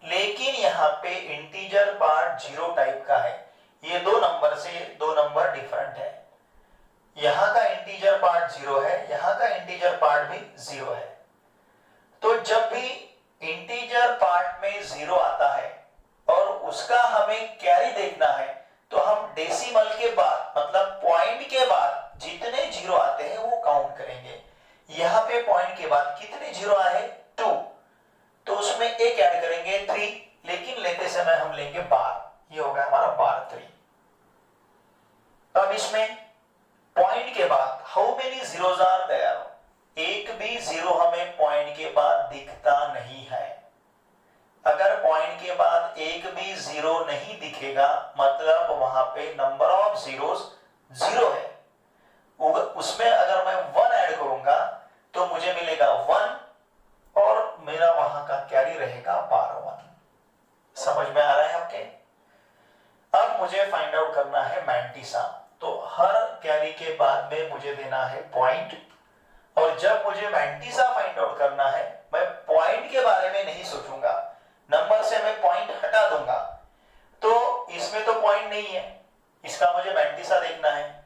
लेकिन यहाँ पे इंटीजर पार्ट जीरो टाइप का है, ये दो नंबर से दो नंबर डिफरेंट है। यहाँ का इंटीजर पार्ट जीरो है, यहाँ का इंटीजर पार्ट भी जीरो है। तो जब भी इंटीजर पार्ट में जीरो आता है और उसका हमें कैरी देखना है, तो हम डेसिमल के बाद, मतलब पॉइंट के बाद जितने जीरो आते हैं वो काउंट करेंगे। यहाँ पे पॉइंट के बाद कितने जीरो आए? 2, तो उसमें एक ऐड करेंगे 3, लेकिन लेते समय हम लेंगे बार, ये होगा हमारा बार 3। अब इसमें पॉइंट के बाद how many zeros are there? एक भी जीरो हमें पॉइंट के बाद दिखता नहीं है। अगर पॉइंट के बाद एक भी जीरो नहीं दिखेगा मतलब वहां पे नंबर ऑफ जीरोस जीरो है। उसमें अगर मैं 1 ऐड करूंगा तो मुझे मिलेगा 1 और मेरा वहां का कैरी रहेगा 12। समझ में आ रहा है आपके? अब मुझे फाइंड आउट करना है मैंटीसा, तो हर कैरी के बाद में मुझे देना है पॉइंट, और जब मुझे मैंटीसा फाइंड आउट करना है मैं पॉइंट के बारे में नहीं सोचूंगा, नंबर से मैं पॉइंट हटा मिला दूंगा तो इसमें तो पॉइंट नहीं है, इसका मुझे मैंटिसा देखना है।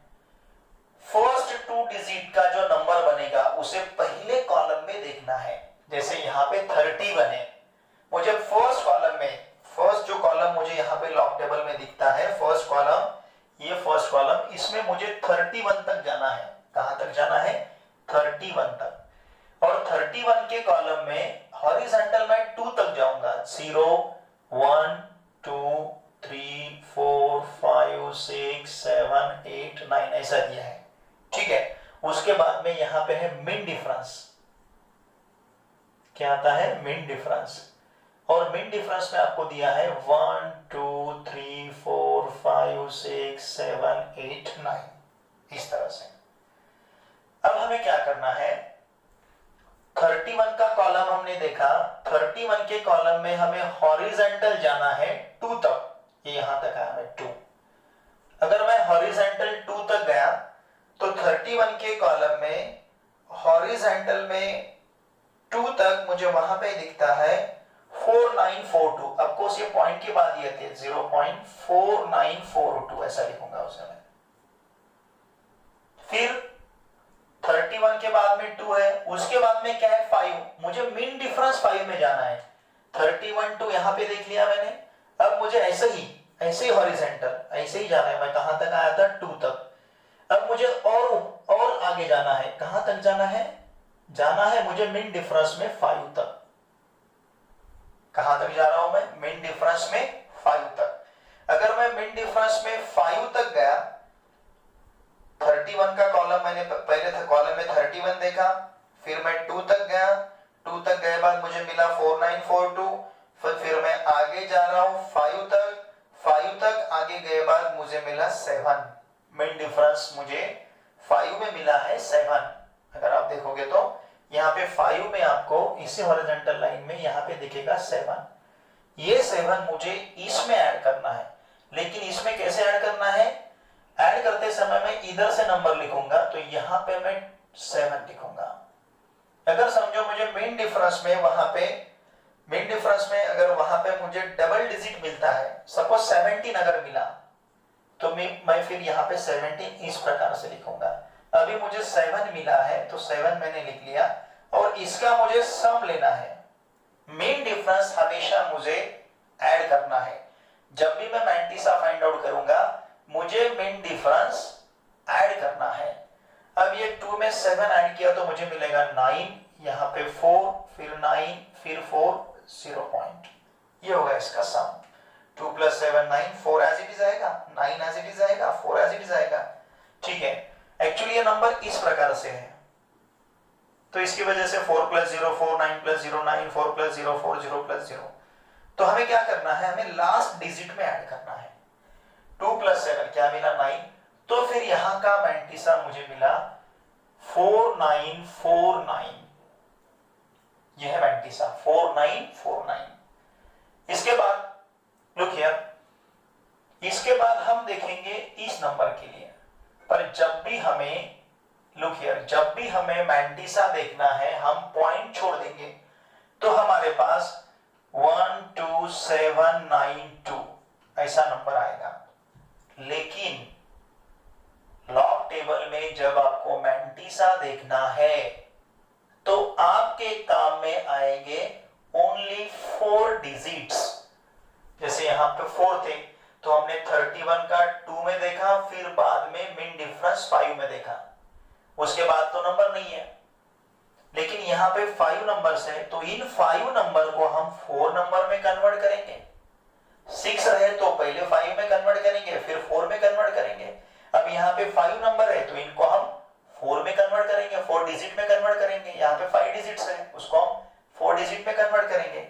फर्स्ट 2 डिजिट का जो नंबर बनेगा उसे पहले कॉलम में देखना है। जैसे यहाँ पे 30 बने, मुझे फर्स्ट कॉलम में, फर्स्ट जो कॉलम मुझे यहाँ पे लॉग टेबल में दिखता है, फर्स्ट कॉलम, ये फर्स्ट कॉलम, इसमें मुझे 31 तक जाना है। कहां तक जाना है? 31 तक। और 31 के कॉलम में हॉरिजॉन्टल में 2 तक जाऊंगा। 0 1 2 3 4 5 6 7 8 9 ऐसा दिया है, ठीक है। उसके बाद में यहां पे है मीन डिफरेंस। क्या आता है? Mean difference. और मीन डिफरेंस में आपको दिया है 1 2 3 4 5 6 7 8 9, इस तरह से। अब हमें क्या करना है? 31 का कॉलम हमने देखा, 31 के कॉलम में हमें हॉरिजॉन्टल जाना है 2 तक। ये यहां तक आया मैं 2। अगर मैं हॉरिजॉन्टल 2 तक गया तो 31 के कॉलम में हॉरिजॉन्टल में 2 तक मुझे वहां पे दिखता है 4942। आपको ये पॉइंट के बाद दिए थे 0.4942, ऐसा लिखूंगा उसे मैं। फिर 31 के बाद में 2 है, उसके बाद में क्या है? 5। मुझे मीन डिफरेंस 5 में जाना है। 31 2 यहां पे देख लिया मैंने। अब मुझे ऐसे ही हॉरिजॉन्टल ऐसे ही जाना है। मैं कहां तक आया था? 2 तक। अब मुझे और आगे जाना है। कहां तक जाना है? जाना है मुझे मीन डिफरेंस में 5 तक। कहां तक जा रहा हूं मैं? मीन डिफरेंस में 5 तक। अगर मैं मीन डिफरेंस में 5 तक गया, 31 का कॉलम मैंने पहले था, कॉलम में 31 देखा, फिर मैं 2 तक गया, 2 तक गए बाद मुझे मिला 4942, फिर मैं आगे जा रहा हूं 5 तक, 5 तक आगे गए बाद मुझे मिला 7। मीन डिफरेंस मुझे 5 में मिला है 7। अगर आप देखोगे तो यहाँ पे 5 में आपको इसी हॉरिजॉन्टल लाइन में यहाँ पे दिखेगा 7। ये 7 मुझे इसमें ऐड करना है, लेकिन इसमें कैसे ऐड करना है? ऐड करते समय मैं इधर से नंबर लिखूंगा, तो यहाँ पे मैं 7 लिखूंगा। अगर समझो मुझे मीन डिफरेंस में अगर वहां पे मुझे डबल डिजिट मिलता है, सपोज 17 अगर मिला, तो मैं फिर यहाँ पे 17 इस प्रकार से लिखूंगा। अभी मुझे 7 मिला है तो 7 मैंने लिख लिया, और इसका मुझे सम लेना है। मीन डिफरेंस हमेशा मुझे ऐड करना है। जब भी मैं मैंटिसा फाइंड आउट करूंगा, मुझे मीन डिफरेंस ऐड करना है। अब ये 2 में 7 ऐड किया तो मुझे मिलेगा 9, यहाँ पे 4, फिर 9, फिर 4, 0 पॉइंट। ये होगा इसका सम। 2 + 7 9, 4 एज इट इज आएगा, 9 एज इट इज आएगा, 4 एज इट इज आएगा, ठीक है। एक्चुअली ये नंबर इस प्रकार से है, तो इसकी वजह से 4 + 0 4, 9 + 0 9, 4 + 0 4, 0 + 0। तो हमें क्या करना है? हमें लास्ट डिजिट में ऐड करना है। 2 + 7 क्या मिला? 9। तो फिर यहां का मैंटिसा मुझे मिला 4949। यह है मैंटिसा 4949। इसके बाद लुक हियर, इसके बाद हम देखेंगे इस नंबर के लिए। पर जब भी हमें लुक हियर, जब भी हमें मैंटिसा देखना है, हम पॉइंट छोड़ देंगे, तो हमारे पास 12792 ऐसा नंबर आएगा। लेकिन लॉग टेबल में जब आपको मैंटिसा देखना है, तो आपके काम में आएंगे ओनली 4 डिजिट्स। जैसे यहां पे 4 थे, तो हमने 31 का 2 में देखा, फिर बाद में मीन डिफरेंस 5 में देखा, उसके बाद तो नंबर नहीं है। लेकिन यहाँ पे 5 नंबर्स है, तो इन 5 नंबर को हम 4 नंबर में कन्वर्ट करेंगे। 6 रहे तो पहले 5 में कन्वर्ट करेंगे, फिर 4 में कन्वर्ट करेंगे। अब यहाँ पे 5 नंबर है, तो इनको हम 4 में कन्वर्ट करेंगे, 4 डिजिट में कन्वर्ट करेंगे। यहाँ पे 5 डिजिट्स है, उसको हम 4 डिजिट में कन्वर्ट करेंगे।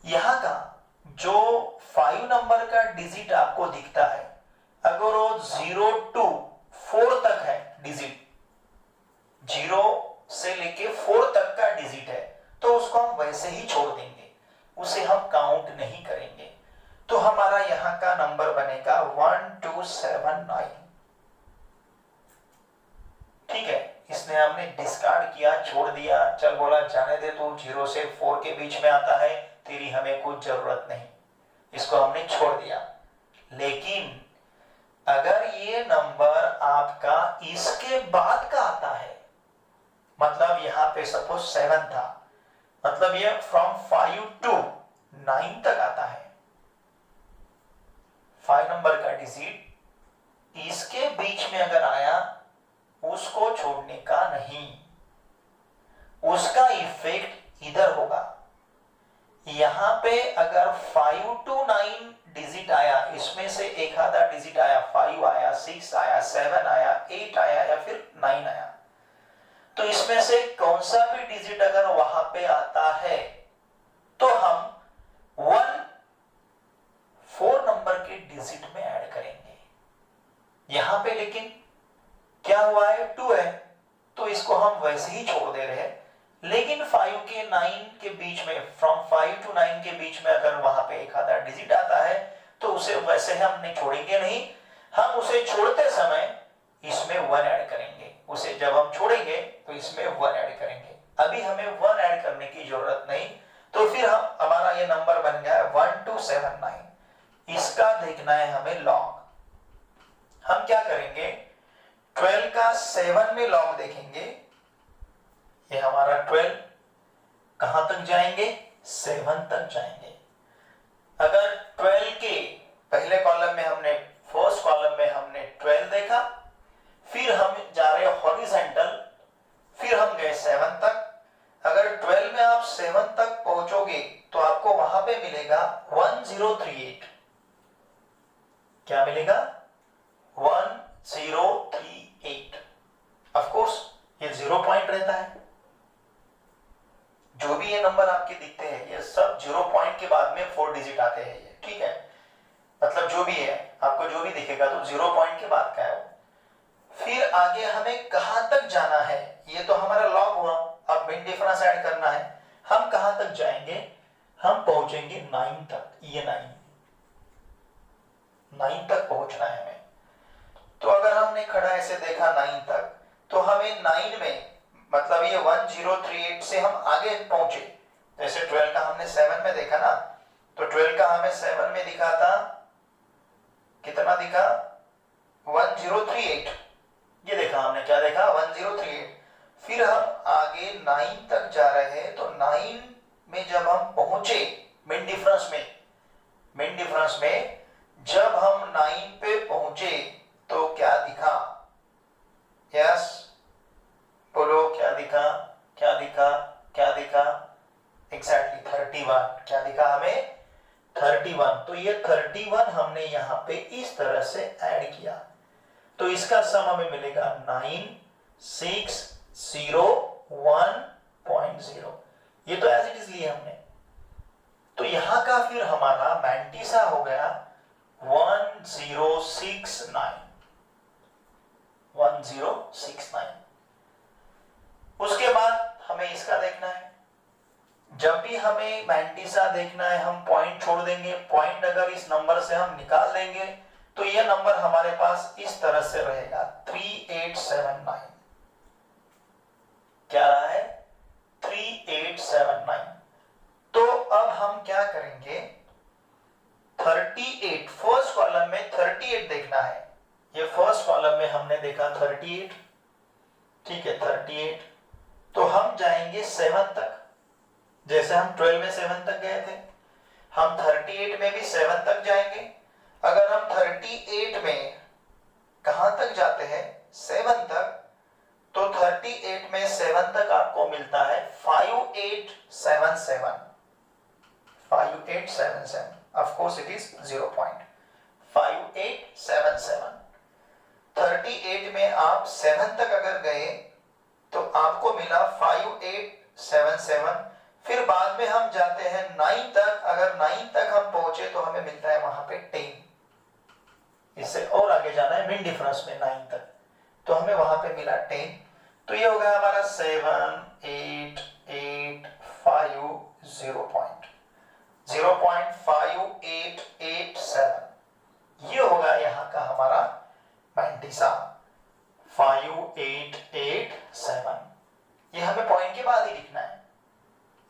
यहाँ का जो 5 नंबर का डिजिट आपको दिखता है, अगर वो 0 to 4 तक है डिजिट, 0 से लेके 4 तक का डिजिट है, तो उसको हम वैसे ही छोड़ देंगे, उसे हम काउंट नहीं करेंगे। तो हमारा यहां का नंबर बनेगा 1279। ठीक है, इसने हमने डिस्कार्ड किया, छोड़ दिया, चल बोला जाने दे, तू 0 से 4 के बीच में आता है, तेरी हमें कुछ जरूरत नहीं। इसको हमने छोड़ दिया। लेकिन अगर ये नंबर आपका इसके बाद का आता है, मतलब यहां पे सपोज 7 था, मतलब ये फ्रॉम 5 to 9 तक आता है, 5 नंबर का डिजिट इसके बीच में अगर आया, उसको छोड़ने का नहीं, उसका इफेक्ट इधर होगा। यहां पे अगर 5 to 9 डिजिट आया, इसमें से एक आधा डिजिट आया, 5 आया, 6 आया, 7 आया, 8 आया या फिर 9 आया, तो इसमें से कौन सा भी डिजिट अगर वहां पे आता है तो हम 1 4 नंबर के डिजिट में ऐड करेंगे। यहां पे लेकिन क्या हुआ है, 2 है, तो इसको हम वैसे ही छोड़ दे रहे हैं। लेकिन 5 के 9 के बीच में, फ्रॉम 5 to 9 के बीच में अगर वहां पे एक आधा डिजिट आता है तो उसे वैसे हम नहीं छोड़ेंगे, नहीं, हम उसे छोड़ते समय इसमें 1 ऐड करेंगे। उसे जब हम छोड़ेंगे तो इसमें 1 ऐड करेंगे। अभी हमें 1 ऐड करने की जरूरत नहीं, तो फिर हम, हमारा ये नंबर बन गया 1279। इसका देखना है हमें लॉग। हम क्या करेंगे, 12 का 7 में लॉग देखेंगे। ये हमारा 12 कहां तक जाएंगे, 7 तक जाएंगे। अगर 12 के पहले कॉलम में हमने, फर्स्ट कॉलम में हमने 12 देखा, फिर हम जा रहे हॉरिजॉन्टल, फिर हम गए 7 तक। अगर 12 में आप 7 तक पहुंचोगे तो आपको वहां पे मिलेगा 1038। क्या मिलेगा, 1038। ऑफ कोर्स ये 0 पॉइंट रहता है। जो भी ये नंबर आपके दिखते हैं ये सब 0 पॉइंट के बाद में 4 डिजिट आते हैं ये, ठीक है। मतलब जो भी है, आपको जो भी दिखेगा तो 0 पॉइंट के बाद का है वो। फिर आगे हमें कहां तक जाना है, ये तो हमारा लॉग हुआ। अब मिन डिफरेंस ऐड करना है। हम कहां तक जाएंगे, हम पहुंचेंगे 9 तक। ये 9 तक पहुंचना है हमें। तो अगर हमने खड़ा ऐसे देखा 9 तक, तो हमें 9 में, मतलब ये 1038 से हम आगे पहुंचे। जैसे 12 का हमने 7 में देखा ना, तो 12 का हमें 7 में दिखा था, कितना दिखा, 1038। ये देखा हमने, क्या देखा, 1038। फिर हम आगे 9 तक जा रहे हैं, तो 9 में जब हम पहुंचे मिन डिफरेंस में जब हम 9 पे पहुंचे तो क्या दिखा, यस बोलो, क्या दिखा, क्या दिखा, क्या दिखा, एग्जैक्टली 31। क्या दिखा हमें, 31। तो ये 31 हमने यहां पे इस तरह से ऐड किया, तो इसका सम हमें मिलेगा 9601.0। ये तो एज इट इज लिए हमने। तो यहां का फिर हमारा मैंटिसा हो गया 1069। उसके बाद हमें इसका देखना है। जब भी हमें मैंटिसा देखना है, हम पॉइंट छोड़ देंगे। पॉइंट अगर इस नंबर से हम निकाल देंगे तो यह नंबर हमारे पास इस तरह से रहेगा 3879। क्या रहा है, 3879। तो अब हम क्या करेंगे, 38 फर्स्ट कॉलम में 38 देखना है। ये फर्स्ट कॉलम में हमने देखा 38, ठीक है, 38। तो हम जाएंगे 7 तक। जैसे हम 12 में 7 तक गए थे, हम 38 में भी 7 तक जाएंगे। अगर हम 38 में कहां तक जाते हैं, 7 तक, तो 38 में 7 तक आपको मिलता है 5877। 5877, of course it is 0 point, 5877। 38 में आप 7 तक अगर गए तो आपको मिला 5877। फिर बाद में हम जाते हैं 9 तक। अगर 9 तक हम पहुंचे तो हमें मिलता है वहां पे 10। इससे और आगे जाना है मिन डिफरेंस में 9 तक, तो हमें वहां पे मिला 10। तो ये हो गया हमारा 7885, 0.5887। ये होगा यहाँ का हमारा मैंटिसा 5887। ये हमें पॉइंट के बाद ही लिखना है।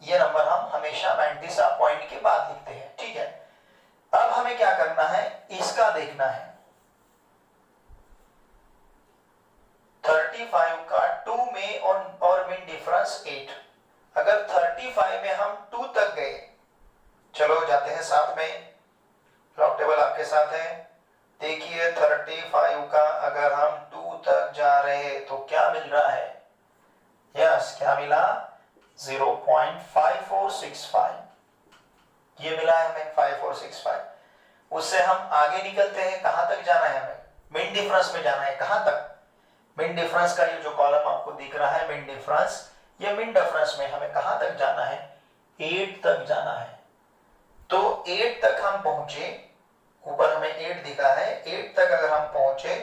ये नंबर हम हमेशा मैंटिसा पॉइंट के बाद लिखते हैं, ठीक है। हमें क्या करना है, इसका देखना है। 35 का 2 में और मीन डिफरेंस 8। अगर 35 में हम 2 तक गए, चलो जाते हैं साथ में, लॉग टेबल आपके साथ है। देखिए 35 का अगर हम 2 तक जा रहे हैं तो क्या मिल रहा है, यस क्या मिला, 0.5465, ये मिला है हमें 5465। उससे हम आगे निकलते हैं, कहां तक जाना है हमें, मीन डिफरेंस में जाना है। कहां तक, मीन डिफरेंस का ये जो कॉलम आपको दिख रहा है मीन डिफरेंस, ये मीन डिफरेंस में हमें कहां तक जाना है, 8 तक जाना है। तो 8 तक हम पहुंचे, ऊपर हमें 8 दिखा है, 8 तक अगर हम पहुंचे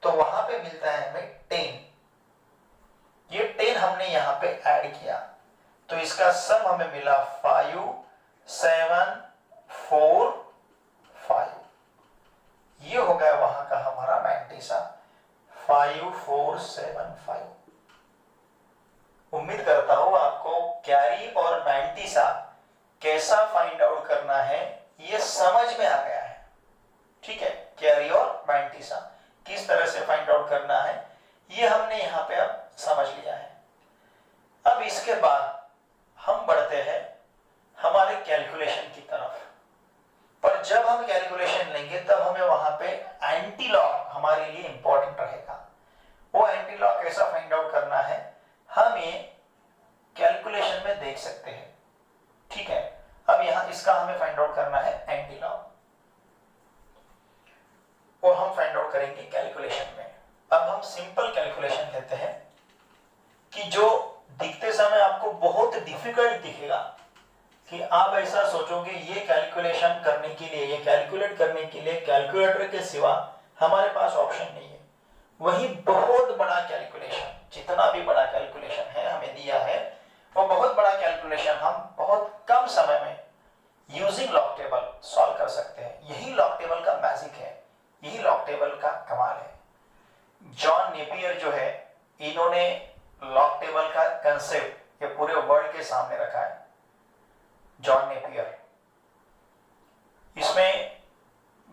तो वहां पे मिलता है हमें 10। ये 10 हमने यहां पे ऐड किया तो इसका सम हमें मिला 5745। ये हो गया वहां का हमारा मैग्नीसा 5475। उम्मीद करता हूं आपको कैरी और मैग्नीसा कैसा फाइंड आउट करना है ये समझ में आ गया है। ठीक है, कैरी और मैग्नीसा किस तरह से फाइंड आउट करना है ये हमने यहां पे अब समझ लिया है। अब इसके बाद हम बढ़ते हैं हमारे कैलकुलेशन की तरफ। पर जब हम कैलकुलेशन लेंगे तब हमें वहां पे एंटी लॉग हमारे लिए इंपॉर्टेंट रहेगा। वो एंटी लॉग कैसा फाइंड आउट करना है हम ये कैलकुलेशन में देख सकते हैं। ठीक है, अब यहां इसका हमें फाइंड आउट करना है एंटी लॉग, और हम फाइंड आउट करेंगे कैलकुलेशन में। अब हम सिंपल कैलकुलेशन लेते हैं कि जो दिखते समय आपको बहुत डिफिकल्ट दिखेगा, कि आप ऐसा सोचोगे ये कैलकुलेशन करने के लिए, ये कैलकुलेट करने के लिए कैलकुलेटर के सिवा हमारे पास ऑप्शन नहीं है। वही बहुत बड़ा कैलकुलेशन, जितना भी बड़ा कैलकुलेशन है हमें दिया है, वो बहुत बड़ा कैलकुलेशन हम बहुत कम समय में यूजिंग लॉग टेबल सॉल्व कर सकते हैं। यही लॉग टेबल का मैजिक है, यही लॉग टेबल का कमाल है। जॉन नेपियर जो है, इन्होंने लॉग टेबल का कंसेप्ट ये पूरे वर्ल्ड के सामने रखा है। जॉन नेपियर, इसमें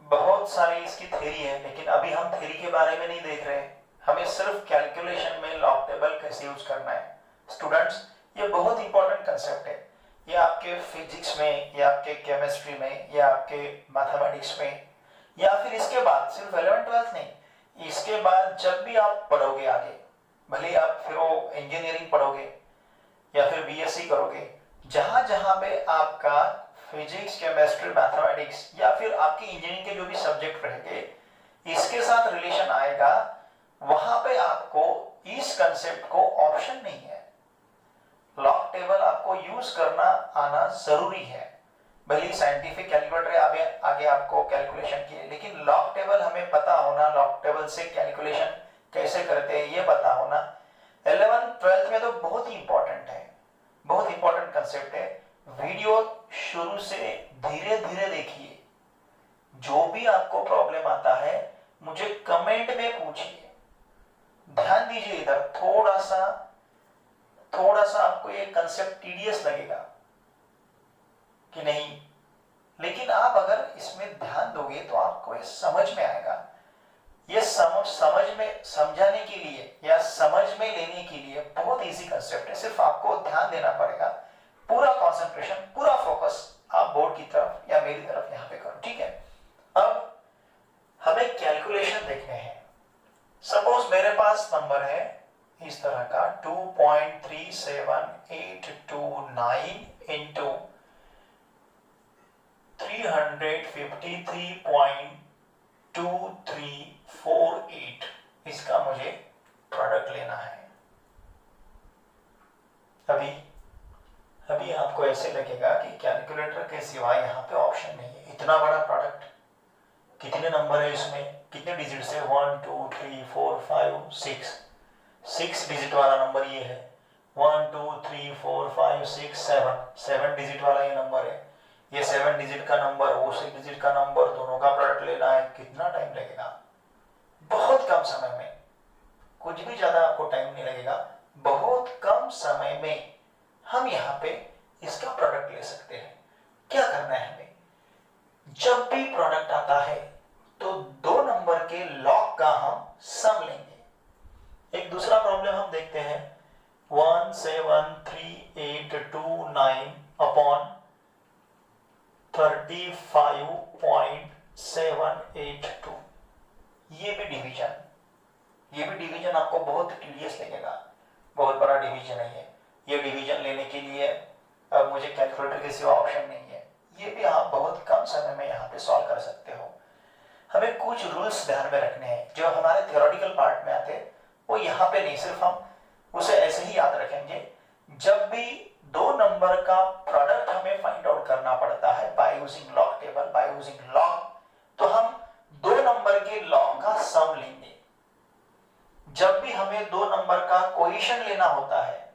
बहुत सारी इसकी थ्योरी है, लेकिन अभी हम थ्योरी के बारे में नहीं देख रहे हैं, हमें सिर्फ कैलकुलेशन में लॉग टेबल कैसे यूज करना है। स्टूडेंट्स, ये बहुत इंपॉर्टेंट कंसेप्ट है। ये आपके फिजिक्स में या आपके केमिस्ट्री में या आपके मैथमेटिक्स में, या फिर इसके बाद सिर्फ 11th 12th नहीं, इसके बाद जब भी आप पढ़ोगे आगे, भले आप फिर वो इंजीनियरिंग पढ़ोगे या फिर बीएससी करोगे, जहां जहां पे आपका फिजिक्स केमिस्ट्री मैथमेटिक्स या फिर आपकी इंजीनियरिंग के जो भी सब्जेक्ट रहेंगे इसके साथ रिलेशन आएगा, वहां पे आपको इस कंसेप्ट को ऑप्शन नहीं है। लॉग टेबल आपको यूज करना आना जरूरी है। भले साइंटिफिक कैलकुलेटर आगे आपको कैलकुलेशन की है, लेकिन लॉग टेबल हमें पता होना, लॉग टेबल से कैलकुलेशन कैसे करते हैं ये पता होना 11th 12th में तो बहुत ही इंपॉर्टेंट है, बहुत इंपॉर्टेंट कंसेप्ट है। वीडियो शुरू से धीरे धीरे देखिए, जो भी आपको प्रॉब्लम आता है मुझे कमेंट में पूछिए। ध्यान दीजिए इधर, थोड़ा सा आपको ये कंसेप्ट टीडियस लगेगा कि नहीं, लेकिन आप अगर इसमें ध्यान दोगे तो आपको ये समझ में आएगा। ये समझ में समझाने के लिए या समझ में लेने के लिए बहुत इजी कंसेप्ट है, सिर्फ आपको ध्यान देना पड़ेगा। पूरा कंसंट्रेशन, पूरा फोकस आप बोर्ड की तरफ या मेरी तरफ यहाँ पे करो। ठीक है, अब हमें कैलकुलेशन देखने हैं। सपोज मेरे पास नंबर है इस तरह का 2.37829 इंटू 353.2348, इसका मुझे प्रोडक्ट लेना है। अभी आपको ऐसे लगेगा कि कैलकुलेटर के सिवाय यहाँ पे ऑप्शन नहीं है। इतना बड़ा प्रोडक्ट, कितने नंबर है इसमें, कितने डिजिट से, 1 2 3 4 5 6 डिजिट वाला नंबर ये है। 1 2 3 4 5 6 7 डिजिट वाला ये नंबर है। ये 7 डिजिट का नंबर, वो 6 डिजिट का नंबर, दोनों का प्रोडक्ट लेना है। कितना टाइम लगेगा, बहुत कम समय में, कुछ भी ज्यादा आपको टाइम नहीं लगेगा, बहुत कम समय में हम यहाँ पे इसका प्रोडक्ट ले सकते हैं। क्या करना है हमें, जब भी प्रोडक्ट आता है तो दो नंबर के लॉग का हम सम लेंगे। एक दूसरा प्रॉब्लम हम देखते हैं 173,829 अपॉन 35.782। ये भी डिवीजन आपको बहुत टीडियस लगेगा, बहुत बड़ा डिवीजन है ये डिवीजन लेने के लिए अब मुझे कैलकुलेटर के सिवा ऑप्शन नहीं है। ये भी आप बहुत कम समय में यहाँ पे सॉल्व कर सकते हो। हमें कुछ रूल्स ध्यान में रखने हैं जो हमारे थियोरेटिकल पार्ट में आते, वो यहाँ पे नहीं, सिर्फ हम उसे ऐसे ही याद रखेंगे। जब भी दो नंबर का प्रोडक्ट हमें फाइंड आउट करना पड़ता है by using log table, by using log, तो हम दो नंबर के लॉग का सम लेंगे। जब भी हमें दो नंबर का कोएफिशिएंट लेना होता है,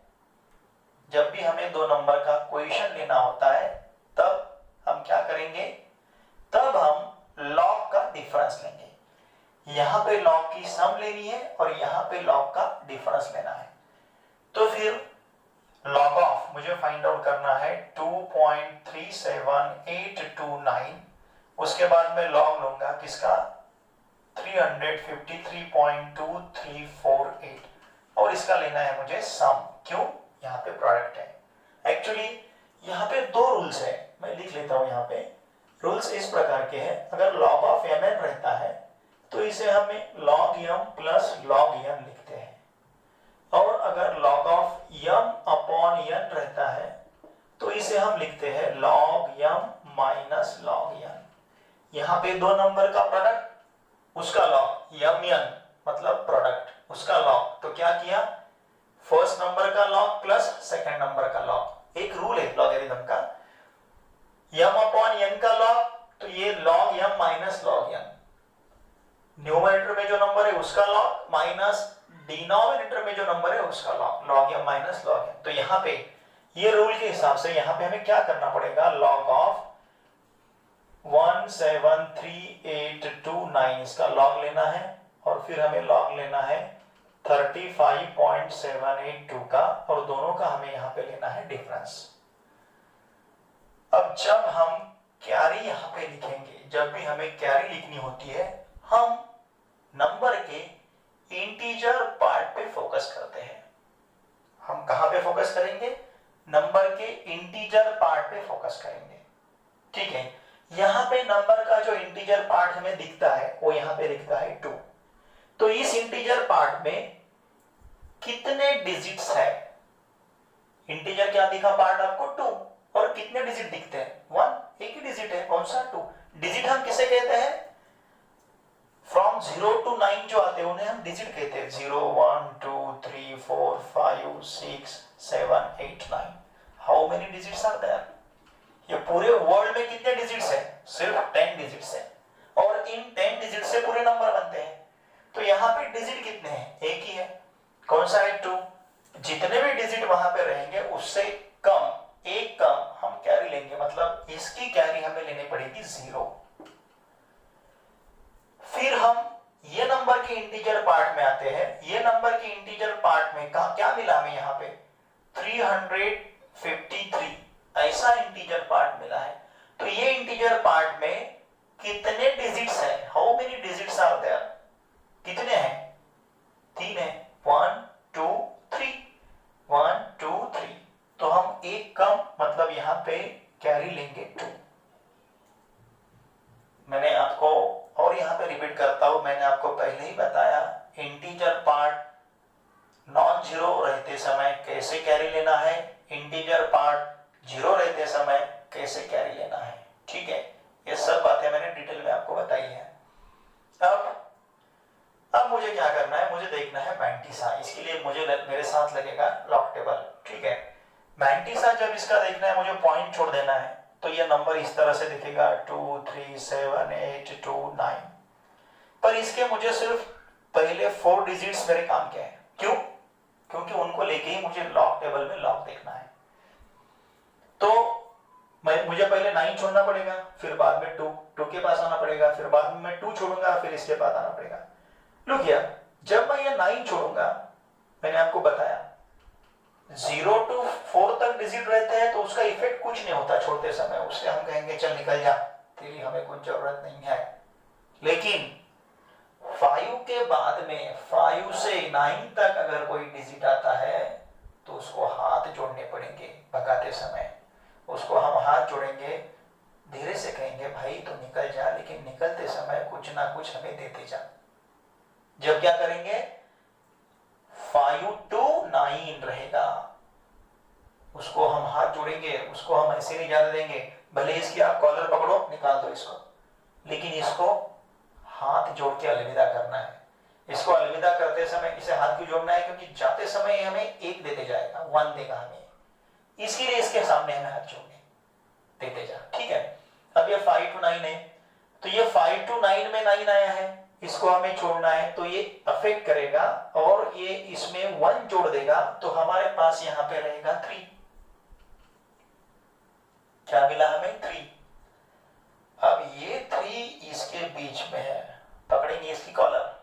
जब भी हमें दो नंबर का कोएफिशिएंट लेना होता है, तब हम क्या करेंगे, तब हम लॉग का डिफरेंस लेंगे। यहां पे लॉग की सम लेनी है और यहां पे लॉग का डिफरेंस लेना है। तो फिर लॉग ऑफ मुझे फाइंड आउट करना है 2.37829, उसके बाद मैं लॉग लूंगा किसका, 353.2348, और इसका लेना है मुझे सम। क्यों, यहाँ पे प्रोडक्ट है। एक्चुअली यहाँ पे दो रूल्स है, मैं लिख लेता हूं। यहाँ पे रूल्स इस प्रकार के हैं, अगर लॉग ऑफ mn रहता है तो इसे हमें log m plus log n लिखते हैं, और अगर log of m upon n रहता है तो इसे हम लिखते हैं log m minus log n। यहाँ पे दो नंबर का प्रोडक्ट, उसका लॉग, mn मतलब प्रोडक्ट, उसका लॉग, तो क्या किया, फर्स्ट नंबर का लॉग प्लस सेकंड नंबर का लॉग। एक रूल है लॉगरिथम का, m अपॉन n का लॉग, तो ये log m minus log n, numerator में जो नंबर है उसका लॉग माइनस डिनोमिनेटर में जो नंबर है उसका log, log m minus log n। तो यहाँ पे ये रूल के हिसाब से यहाँ पे हमें क्या करना पड़ेगा, log ऑफ 173,829 इसका लॉग लेना है, और फिर हमें लॉग लेना है 35.782 का, और दोनों का हमें यहाँ पे लेना है डिफरेंस। अब जब हम कैरी यहाँ पे लिखेंगे, जब भी हमें कैरी लिखनी होती है, हम नंबर के इंटीजर पार्ट पे फोकस करते हैं। हम कहां पे फोकस करेंगे, नंबर के इंटीजर पार्ट पे फोकस करेंगे। ठीक है, यहां पे नंबर का जो इंटीजर पार्ट हमें दिखता है वो यहां पे दिखता है 2। तो इस इंटीजर पार्ट में कितने डिजिट्स है, इंटीजर क्या दिखा पार्ट आपको 2, और कितने डिजिट दिखते हैं 1, एक ही डिजिट है, कौन सा 2। डिजिट हम किसे कहते हैं, फ्रॉम 0 to 9 जो आते हैं उन्हें हम डिजिट कहते हैं। 0 1 2 3 4 5 6 7 8 9। How many digits are there, ये पूरे वर्ल्ड में कितने डिजिट्स हैं, सिर्फ 10 डिजिट्स हैं, और इन 10 डिजिट से पूरे नंबर बनते हैं। तो यहाँ पे डिजिट कितने हैं, एक ही है, कौन सा है 2। जितने भी डिजिट वहां पे रहेंगे उससे कम, एक कम हम कैरी लेंगे, मतलब इसकी कैरी हमें लेनी पड़ेगी 0। फिर हम ये नंबर के इंटीजर पार्ट में आते हैं। ये नंबर के इंटीजर पार्ट में क्या मिला हमें, यहाँ पे 353 ऐसा इंटीजर पार्ट मिला है। तो ये इंटीजर पार्ट में कितने डिजिट्स हैं, how many digits are there, कितने हैं, 3 है, 1 2 3, 1 2 3। तो हम एक कम, मतलब यहां पे कैरी लेंगे 2। मैंने आपको, और यहां पे रिपीट करता हूं, मैंने आपको पहले ही बताया इंटीजर पार्ट नॉन जीरो रहते समय कैसे कैरी लेना है, इंटीजर पार्ट जीरो रहते समय कैसे कैरी लेना है। ठीक है, ये सब बातें मैंने डिटेल में आपको बताई है। अब मुझे क्या करना है, मुझे देखना है मैंटिसा। इसके लिए मुझे मेरे साथ लगेगा लॉग टेबल। ठीक है, मैंटिसा जब इसका देखना है मुझे पॉइंट छोड़ देना है, तो ये नंबर इस तरह से दिखेगा 2 3 7 8 2 9। पर इसके मुझे सिर्फ पहले 4 डिजिट्स मेरे काम के हैं। क्यों, क्योंकि उनको लेके ही मुझे लॉग टेबल में लॉग देखना है। तो मुझे पहले 9 छोड़ना पड़ेगा, फिर बाद में 2 के पास आना पड़ेगा, फिर बाद में मैं 2 छोड़ूंगा, फिर इसके पास आना पड़ेगा। लुक हियर, जब मैं ये 9 छोड़ूंगा, मैंने आपको बताया 0 to 4 तक डिजिट रहते हैं तो उसका इफेक्ट कुछ नहीं होता छोड़ते समय, उससे हम कहेंगे चल निकल जा, तेरी हमें कुछ जरूरत नहीं है। लेकिन 5 के बाद में 5 से 9 तक अगर कोई डिजिट आता है तो उसको हाथ जोड़ने पड़ेंगे। भगाते समय उसको हम हाथ जोड़ेंगे, धीरे से कहेंगे भाई तो निकल जा, लेकिन निकलते समय कुछ ना कुछ हमें देते जा। जब क्या करेंगे, 5 to 9 रहेगा, उसको हम हाथ जोड़ेंगे, उसको हम ऐसे नहीं जाने देंगे। भले इसकी आप कॉलर पकड़ो, निकाल दो इसको, लेकिन इसको हाथ जोड़ के अलविदा करना है। इसको अलविदा करते समय इसे हाथ क्यों जोड़ना है, क्योंकि जाते समय हमें 1 देते जाएगा, 1 देगा हमें, इसके लिए इसके सामने हमें हाथ जोड़ने देते जा। ठीक है, अब ये 5 to 9 है, तो ये 5 to 9 में 9 आया है, इसको हमें छोड़ना है, तो ये अफेक्ट करेगा और ये इसमें 1 जोड़ देगा, तो हमारे पास यहां पे रहेगा 3। क्या मिला हमें, 3। अब ये 3 इसके बीच में है, पकड़ेंगे इसकी कॉलर,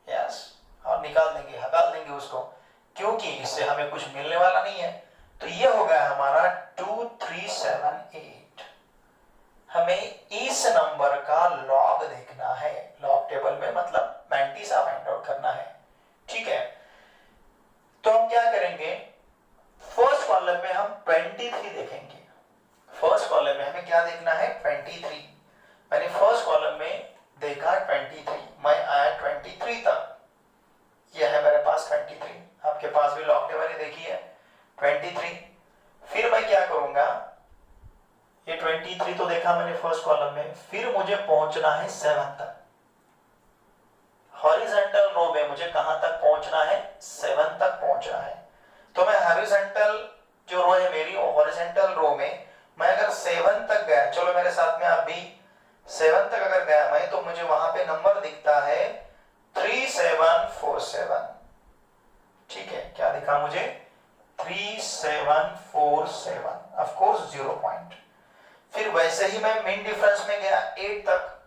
यस, और निकाल देंगे, हटा देंगे उसको, क्योंकि इससे हमें कुछ मिलने वाला नहीं है। तो ये हो गया हमारा 2 3 7 8। हमें इस नंबर का लॉग देखना है, लॉग टेबल में मतलब मैंटिसा फाइंड आउट करना है। ठीक है, तो हम क्या करेंगे, फर्स्ट कॉलम में हम 23 देखेंगे। फर्स्ट कॉलम में हमें क्या देखना है, 23। मैंने फर्स्ट कॉलम में देखा 23, मैं आया 23 तक, यह है मेरे पास 23, आपके पास भी लॉग टेबल देखी है 23। फिर मैं क्या करूंगा, ये 23 तो देखा मैंने फर्स्ट कॉलम में, फिर मुझे पहुंचना है 7 तक। हॉरिजॉन्टल रो में मुझे कहां तक पहुंचना है, 7 तक पहुंचना है। तो मैं हॉरिजॉन्टल जो रो है मेरी, हॉरिजॉन्टल रो में मैं अगर 7 तक गया, चलो मेरे साथ में आप भी 7 तक अगर गया मैं, तो मुझे वहां पे नंबर दिखता है 3747। ठीक है, क्या दिखा मुझे, 3747, ऑफ कोर्स 0 पॉइंट। फिर वैसे ही मैं मेन डिफरेंस में गया 8 तक,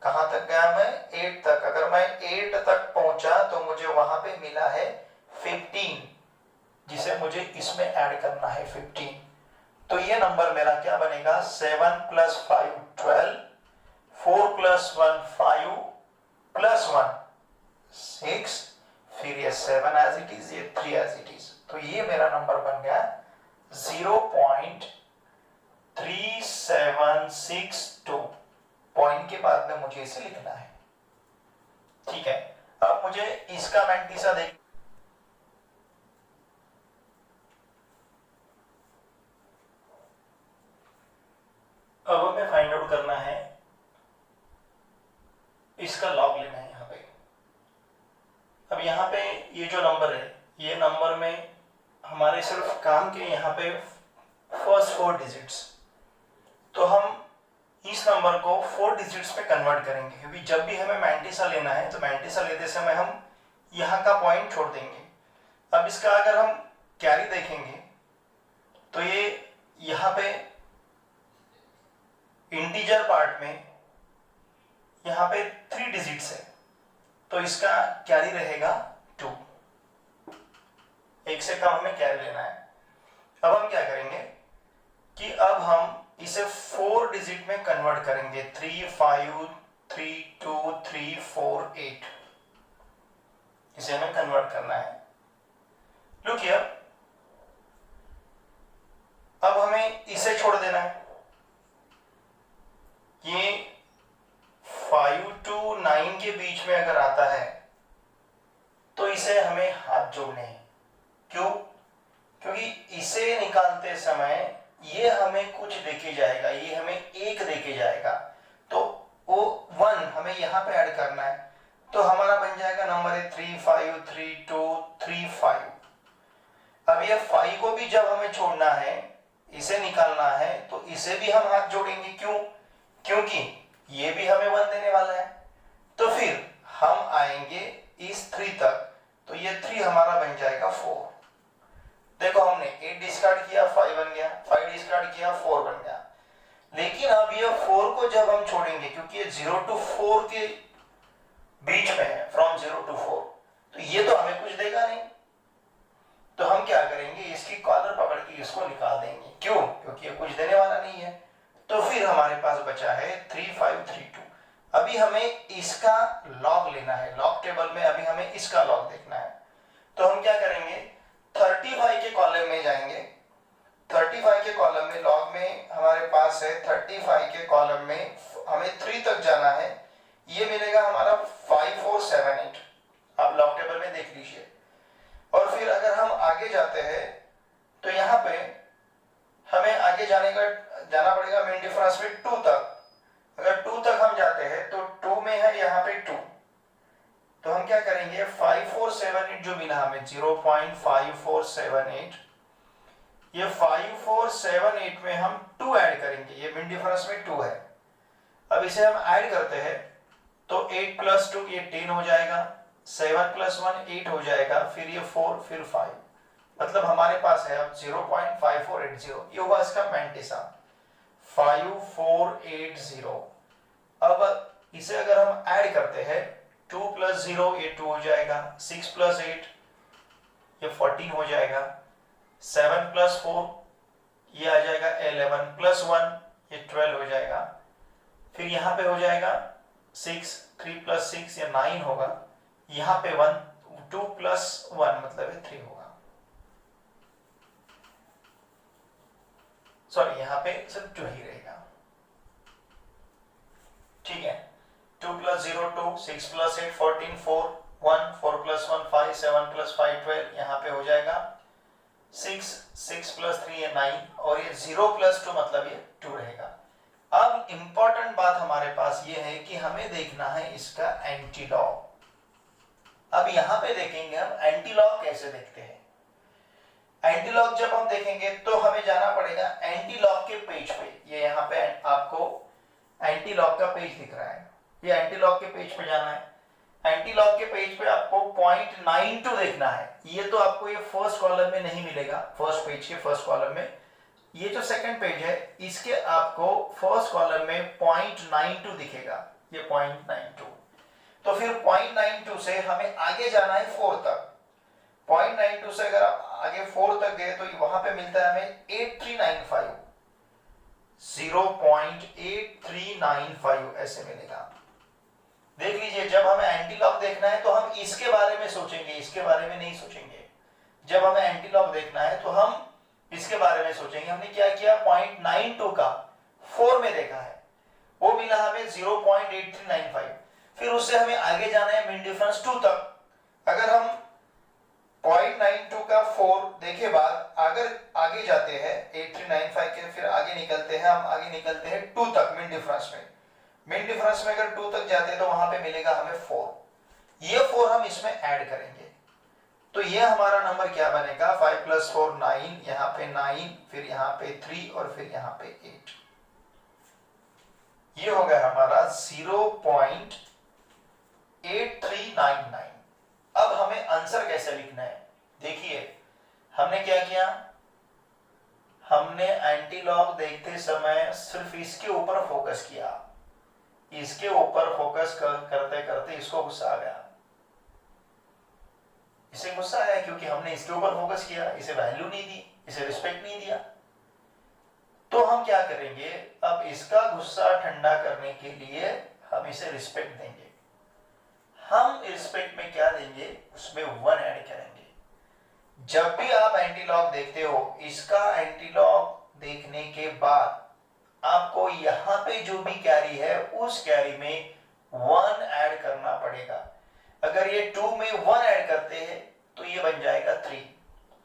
कहां तक गया मैं, 8 तक। अगर मैं 8 तक पहुंचा तो मुझे वहां पे मिला है 15, जिसे मुझे इसमें ऐड करना है 15। तो ये नंबर मेरा क्या बनेगा, 7 + 5 12, 4 + 1 5 + 1 6, फिर ये 7 एज इट इज, ये 3 एज इट इज। तो ये मेरा नंबर बन गया 0.3762। पॉइंट के बाद में मुझे इसे लिखना है। ठीक है, अब मुझे इसका मैंटिसा देख, अब हमें फाइंड आउट करना है, इसका लॉग लेना है यहाँ पे। अब यहाँ पे ये जो नंबर है, ये नंबर में हमारे सिर्फ काम के यहाँ पे फर्स्ट 4 डिजिट्स, तो हम इस नंबर को 4 डिजिट्स पे कन्वर्ट करेंगे, क्योंकि जब भी हमें मैंटिसा लेना है तो मैंटिसा लेते समय हम यहाँ का पॉइंट छोड़ देंगे। अब इसका अगर हम कैरी देखेंगे तो ये यहाँ पे इंटीजर पार्ट में यहाँ पे 3 डिजिट्स है, तो इसका कैरी रहेगा 2। एक से कम हमें कैरी लेना है। अब हम क्या करेंगे कि अब हम इसे 4 डिजिट में कन्वर्ट करेंगे, 3 5 3 2 3 4 8, इसे हमें कन्वर्ट करना है। लुक हियर, अब हमें इसे छोड़ देना है। ये 5 to 9 के बीच में अगर आता है तो इसे हमें हाथ जोड़ने हैं। क्यों? क्योंकि इसे निकालते समय ये हमें कुछ देके जाएगा, ये हमें 1 देके जाएगा, तो वो 1 हमें यहाँ पे ऐड करना है, तो हमारा बन जाएगा नंबर है 3 5 3 2 3 5। अब ये 5 को भी जब हमें छोड़ना है, इसे निकालना है, तो इसे भी हम हाथ जोड़ेंगे। क्यों? क्योंकि ये भी हमें 1 देने वाला है। तो फिर हम आएंगे इस 3 तक, तो ये 3 हमारा बन जाएगा 4। देखो हमने 8 डिस्कार्ड किया, 5 बन गया, 5 डिस्कार्ड किया, 4 बन गया। लेकिन अब ये 4 को जब हम छोड़ेंगे, क्योंकि ये 0 to 4 के बीच में है, फ्रॉम 0 to 4, तो ये तो हमें कुछ देगा नहीं। तो हम क्या करेंगे, इसकी कॉलर पकड़ के इसको निकाल देंगे। क्यों? क्योंकि ये कुछ देने वाला नहीं है। तो फिर हमारे पास लॉग लेना है, लॉग टेबल में अभी हमें इसका लॉग देखना है। तो हम क्या करेंगे, 35 के कॉलम में जाएंगे, 35 के कॉलम में लॉग में हमारे पास है 35 के कॉलम में हमें 3 तक जाना है, ये मिलेगा हमारा 5478, आप लॉग टेबल में देख लीजिए। और फिर अगर हम आगे जाते हैं तो यहाँ पे हमें आगे जाना पड़ेगा मिन डिफरेंस में 2 तक। अगर 2 तक हम जाते हैं तो 2 में है यहाँ पे 2, तो हम क्या करेंगे 5478 जो मिला हमें 0.5478, ये 5478 में हम 2 ऐड करेंगे, ये मिन डिफरेंस में 2 है। अब इसे हम ऐड करते हैं तो 8 + 2 ये 10 हो जाएगा, 7 + 1 8 हो जाएगा, फिर ये 4 फिर 5, मतलब हमारे पास है अब 0.5480, ये होगा इसका मैंटिसा 5480। अब इसे अगर हम ऐड करते हैं 2 + 0 ये 2 हो जाएगा, 6 + 8 ये 14 हो जाएगा, 7 + 4 ये आ जाएगा 11 + 1 ये 12 हो जाएगा, फिर यहाँ पे हो जाएगा 6, 3 + 6 ये 9 होगा, यहाँ पे 1 2 + 1 मतलब ये 3 होगा, सॉरी यहाँ पे सिर्फ 2 ही रहेगा, ठीक है। 2 + 0 2, 6 + 8 14, 4 1, 4 + 1 5, 7 + 5 12, यहाँ पे हो जाएगा 6, 6 + 3 ये 9, और ये 0 + 2 मतलब ये 2 रहेगा। अब इंपॉर्टेंट बात हमारे पास ये है कि हमें देखना है इसका एंटी लॉग। अब यहाँ पे देखेंगे हम एंटी लॉग कैसे देखते हैं। एंटी लॉग जब हम देखेंगे तो हमें जाना पड़ेगा एंटी लॉग के पेज पे, ये यहाँ पे आपको एंटी लॉग का पेज दिख रहा है, ये एंटी लॉग के पेज पे जाना है। एंटी लॉग के पेज पे आपको 0.92 देखना है, ये तो आपको ये फर्स्ट कॉलम में नहीं मिलेगा, फर्स्ट पेज के फर्स्ट कॉलम में, ये जो सेकंड पेज है इसके आपको फर्स्ट कॉलम में 0.92 दिखेगा, ये 0.92। तो फिर 0.92 से हमें आगे जाना है 4 तक, 0.92 से अगर आप आगे 4 तक गए तो वहां पे मिलता है हमें 8395, 0.8395 ऐसे मिलेगा। देख लीजिए, जब हमें एंटी लॉग देखना है तो हम इसके बारे में सोचेंगे, इसके बारे में नहीं सोचेंगे। जब हमें एंटी लॉग देखना है तो हम इसके बारे में सोचेंगे। हमने क्या किया, 0.92 का 4 में देखा है, वो मिला हमें 0.8395, फिर उससे हमें आगे जाना है मिन डिफरेंस 2 तक। अगर हम 0.92 का 4 देखे बाद अगर आगे जाते हैं 8395 के, फिर आगे निकलते हैं, हम आगे निकलते हैं 2 तक मिन डिफरेंस में। मिन डिफरेंस में अगर 2 तक जाते हैं तो वहां पे मिलेगा हमें 4, ये 4 हम इसमें ऐड करेंगे, तो ये हमारा नंबर क्या बनेगा 5 + 4 9, यहाँ पे 9, फिर यहाँ पे 3 और फिर यहाँ पे 8, ये हो गया हमारा 0.8399। अब हमें आंसर कैसे लिखना है, देखिए हमने क्या किया, हमने एंटी लॉग देखते समय सिर्फ इसके ऊपर फोकस किया, इसके ऊपर फोकस करते करते इसको गुस्सा आ गया, इसे गुस्सा आया क्योंकि हमने इसके ऊपर फोकस किया, इसे वैल्यू नहीं दी, इसे रिस्पेक्ट नहीं दिया। तो हम क्या करेंगे, अब इसका गुस्सा ठंडा करने के लिए हम इसे रिस्पेक्ट देंगे। हम रिस्पेक्ट में क्या देंगे, उसमें 1 ऐड करेंगे। जब भी आप एंटी लॉग देखते हो, इसका एंटी लॉग देखने के बाद आपको यहाँ पे जो भी कैरी है उस कैरी में 1 ऐड करना पड़ेगा। अगर ये 2 में 1 ऐड करते हैं तो ये बन जाएगा 3।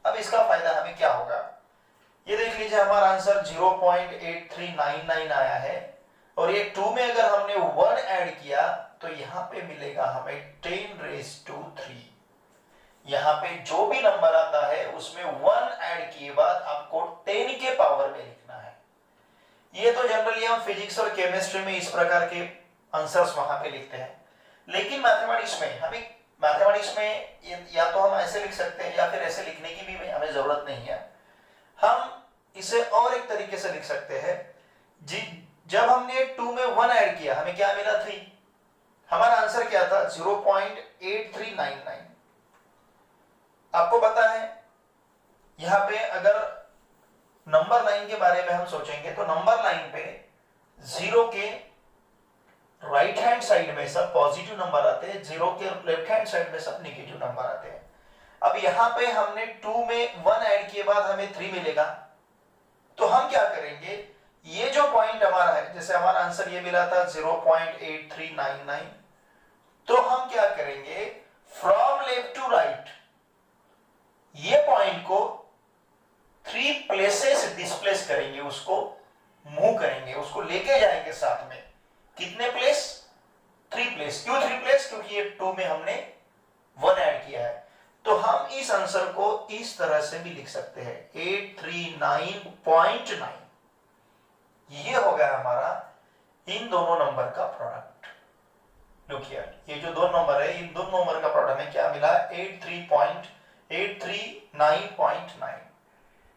अब इसका फायदा हमें क्या होगा, ये देख लीजिए हमारा आंसर 0.8399 आया है, और ये 2 में अगर हमने 1 ऐड किया तो यहाँ पे मिलेगा हमें 10⁻3। यहाँ पे जो भी नंबर आता है उसमें 1 ऐड किए बाद आपको 10 के पावर में लिखना है। ये तो जनरली हम फिजिक्स और केमिस्ट्री में इस प्रकार के आंसर्स वहां पे लिखते हैं, लेकिन मैथमेटिक्स में या तो हम ऐसे लिख सकते हैं या फिर ऐसे लिखने की भी हमें जरूरत नहीं है। हम इसे और एक तरीके से लिख सकते हैं, जब हमने 2 में 1 ऐड किया हमें क्या मिला 3, हमारा आंसर क्या था 0.8399। आपको पता है यहां पे अगर नंबर लाइन के बारे में हम सोचेंगे तो नंबर लाइन पे 0 के राइट हैंड साइड में सब पॉजिटिव नंबर आते हैं, 0 के लेफ्ट हैंड साइड में सब नेगेटिव नंबर आते हैं। अब यहाँ पे हमने 2 में 1 ऐड किए बाद हमें 3 मिलेगा, तो हम क्या करेंगे, ये जो पॉइंट हमारा है, जैसे हमारा आंसर ये मिला था 0.8399, तो हम क्या करेंगे, फ्रॉम लेफ्ट टू राइट ये पॉइंट को 3 प्लेसेस डिस्प्लेस करेंगे, उसको मूव करेंगे, उसको लेके जाएंगे साथ में। कितने प्लेस, 3 प्लेस। क्यों 3 प्लेस, क्योंकि ये 2 में हमने 1 ऐड किया है। तो हम इस आंसर को इस तरह से भी लिख सकते हैं, 839.9। ये हो गया हमारा इन दोनों नंबर का प्रोडक्ट। लुक हियर, ये जो दो नंबर है, इन दोनों नंबर का प्रोडक्ट हमें क्या मिला, 839.9।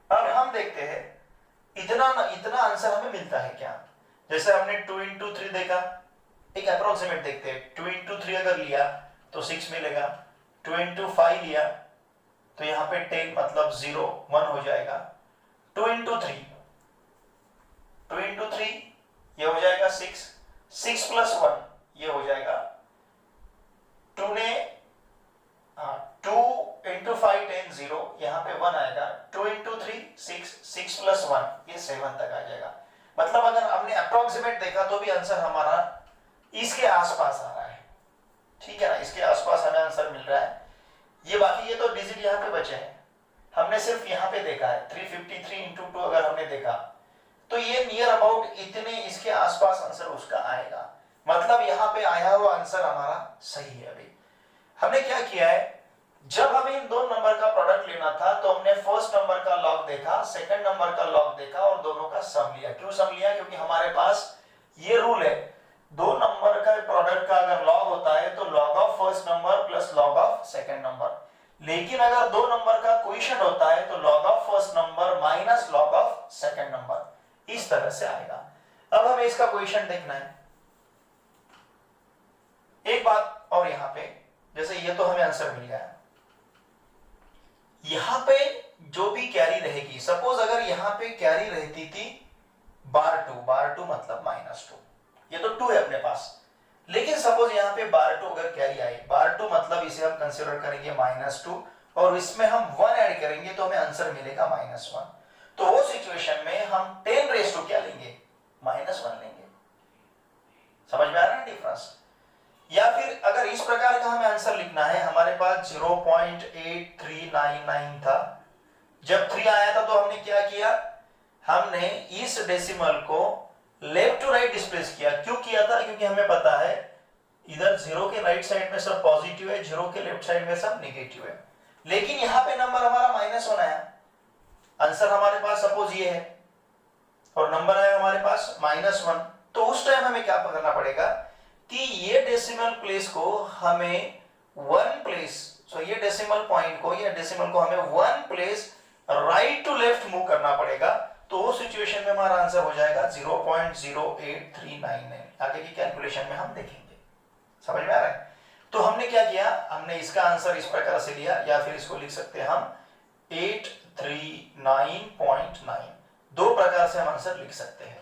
अब हम देखते हैं इतना आंसर हमें मिलता है क्या। जैसे हमने 2 into 3 देखा, एक अप्रोक्सीमेट देखते हैं, 2 into 3 अगर लिया तो 6 मिलेगा, 2 into 5 लिया तो यहाँ पे 10 मतलब 0 1 हो जाएगा, 2 into 3 ये हो जाएगा 6 plus 1 ये हो जाएगा 2 into 5 10 0, यहाँ पे 1 आएगा, 2 into 3 6 plus 1 ये 7 तक आ जाएगा। मतलब अगर हमने अप्रोक्सीमेट देखा तो भी आंसर हमारा इसके आसपास आ रहा है, ठीक है ना, इसके आसपास हमें आंसर मिल रहा है। ये बाकी ये तो डिजिट यहाँ पे बचे हैं, हमने सिर्फ यहाँ पे देखा है 353 into 2 अगर हमने देखा तो ये नियर अबाउट इतने इसके आसपास आंसर उसका आएगा। मतलब यहाँ पे आया हुआ आंसर हमारा सही है। अभी हमने क्या किया है, जब हमें इन दो नंबर का प्रोडक्ट लेना था तो हमने फर्स्ट नंबर का लॉग देखा, सेकंड नंबर का लॉग देखा और दोनों का सम लिया। क्यों सम लिया, क्योंकि हमारे पास ये रूल है, दो नंबर का प्रोडक्ट का अगर लॉग होता है तो log of first number plus log of second number, लेकिन अगर दो नंबर का क्वोशिएंट होता है तो log of first number minus log of second number, इस तरह से आएगा। अब हमें इसका क्वोशिएंट देखना है। एक बात और यहाँ पे, जैसे ये तो हमें आंसर मिल गया, यहां पे जो भी कैरी रहेगी, सपोज अगर यहां पे कैरी रहती थी बार टू मतलब -2, ये तो 2 है अपने पास, लेकिन सपोज यहां पे बार 2 अगर कैरी आई, बार 2 मतलब इसे हम कंसीडर करेंगे -2 और इसमें हम 1 ऐड करेंगे तो हमें आंसर मिलेगा -1। तो वो सिचुएशन में हम 10 रेज़ टू क्या लेंगे, -1 लेंगे। समझ में आ रहा है डिफरेंस। या फिर अगर इस प्रकार का हमें आंसर लिखना है, हमारे पास 0.8399 था, जब 3 आया था तो हमने क्या किया, हमने इस डेसिमल को लेफ्ट टू राइट डिस्प्लेस किया। क्यों किया था, क्योंकि हमें पता है इधर 0 के राइट साइड में सब पॉजिटिव है, 0 के लेफ्ट साइड में सब नेगेटिव है, लेकिन यहां पे नंबर हमारा -1 आया, आंसर हमारे पास सपोज ये है और नंबर आया हमारे पास -1, तो उस टाइम हमें क्या करना पड़ेगा कि ये डेसिमल प्लेस को हमें 1 प्लेस, सो ये डेसिमल पॉइंट को, ये डेसिमल को हमें 1 place right to left move करना पड़ेगा। तो वो सिचुएशन में हमारा आंसर हो जाएगा 0.08399। आगे की कैलकुलेशन में हम देखेंगे। समझ में आ रहा है। तो हमने क्या किया, हमने इसका आंसर इस प्रकार से लिया, या फिर इसको लिख सकते हैं हम 839.9। दो प्रकार से हम आंसर लिख सकते हैं।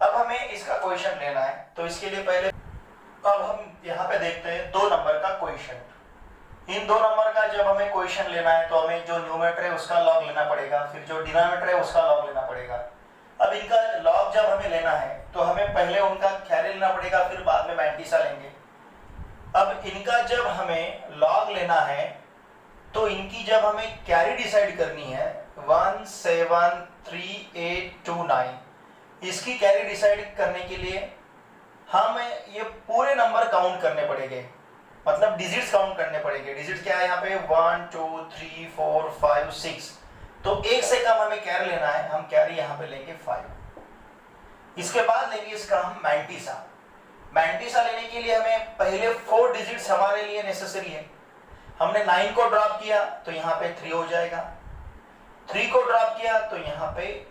अब हमें इसका क्वोशिएंट लेना है, तो इसके लिए पहले अब हम यहाँ पे देखते हैं दो नंबर का क्वोशिएंट। इन दो नंबर का जब हमें क्वोशिएंट लेना है तो हमें जो न्यूमरेटर है उसका लॉग लेना पड़ेगा, फिर जो डिनोमिनेटर है उसका लॉग लेना पड़ेगा। अब इनका लॉग जब हमें लेना है तो हमें पहले उनका कैरी लेना पड़ेगा, फिर बाद में मैंटिसा लेंगे। अब इनका जब हमें लॉग लेना है तो इनकी जब हमें कैरी डिसाइड करनी है 173829, इसकी कैरी डिसाइड करने के लिए हमें ये पूरे नंबर काउंट करने पड़ेंगे, मतलब डिजिट्स काउंट करने पड़ेंगे। डिजिट्स क्या है यहाँ पे 1 2 3 4 5 6, तो एक से कम हमें कैरी लेना है, हम कैरी यहाँ पे लेंगे 5। इसके बाद लेंगे इसका हम मैंटिसा। मैंटिसा लेने के लिए हमें पहले 4 डिजिट्स हमारे लिए नेसेसरी है। हमने 9 को ड्रॉप किया तो यहाँ पे 3 हो जाएगा, 3 को ड्रॉप किया तो यहाँ पे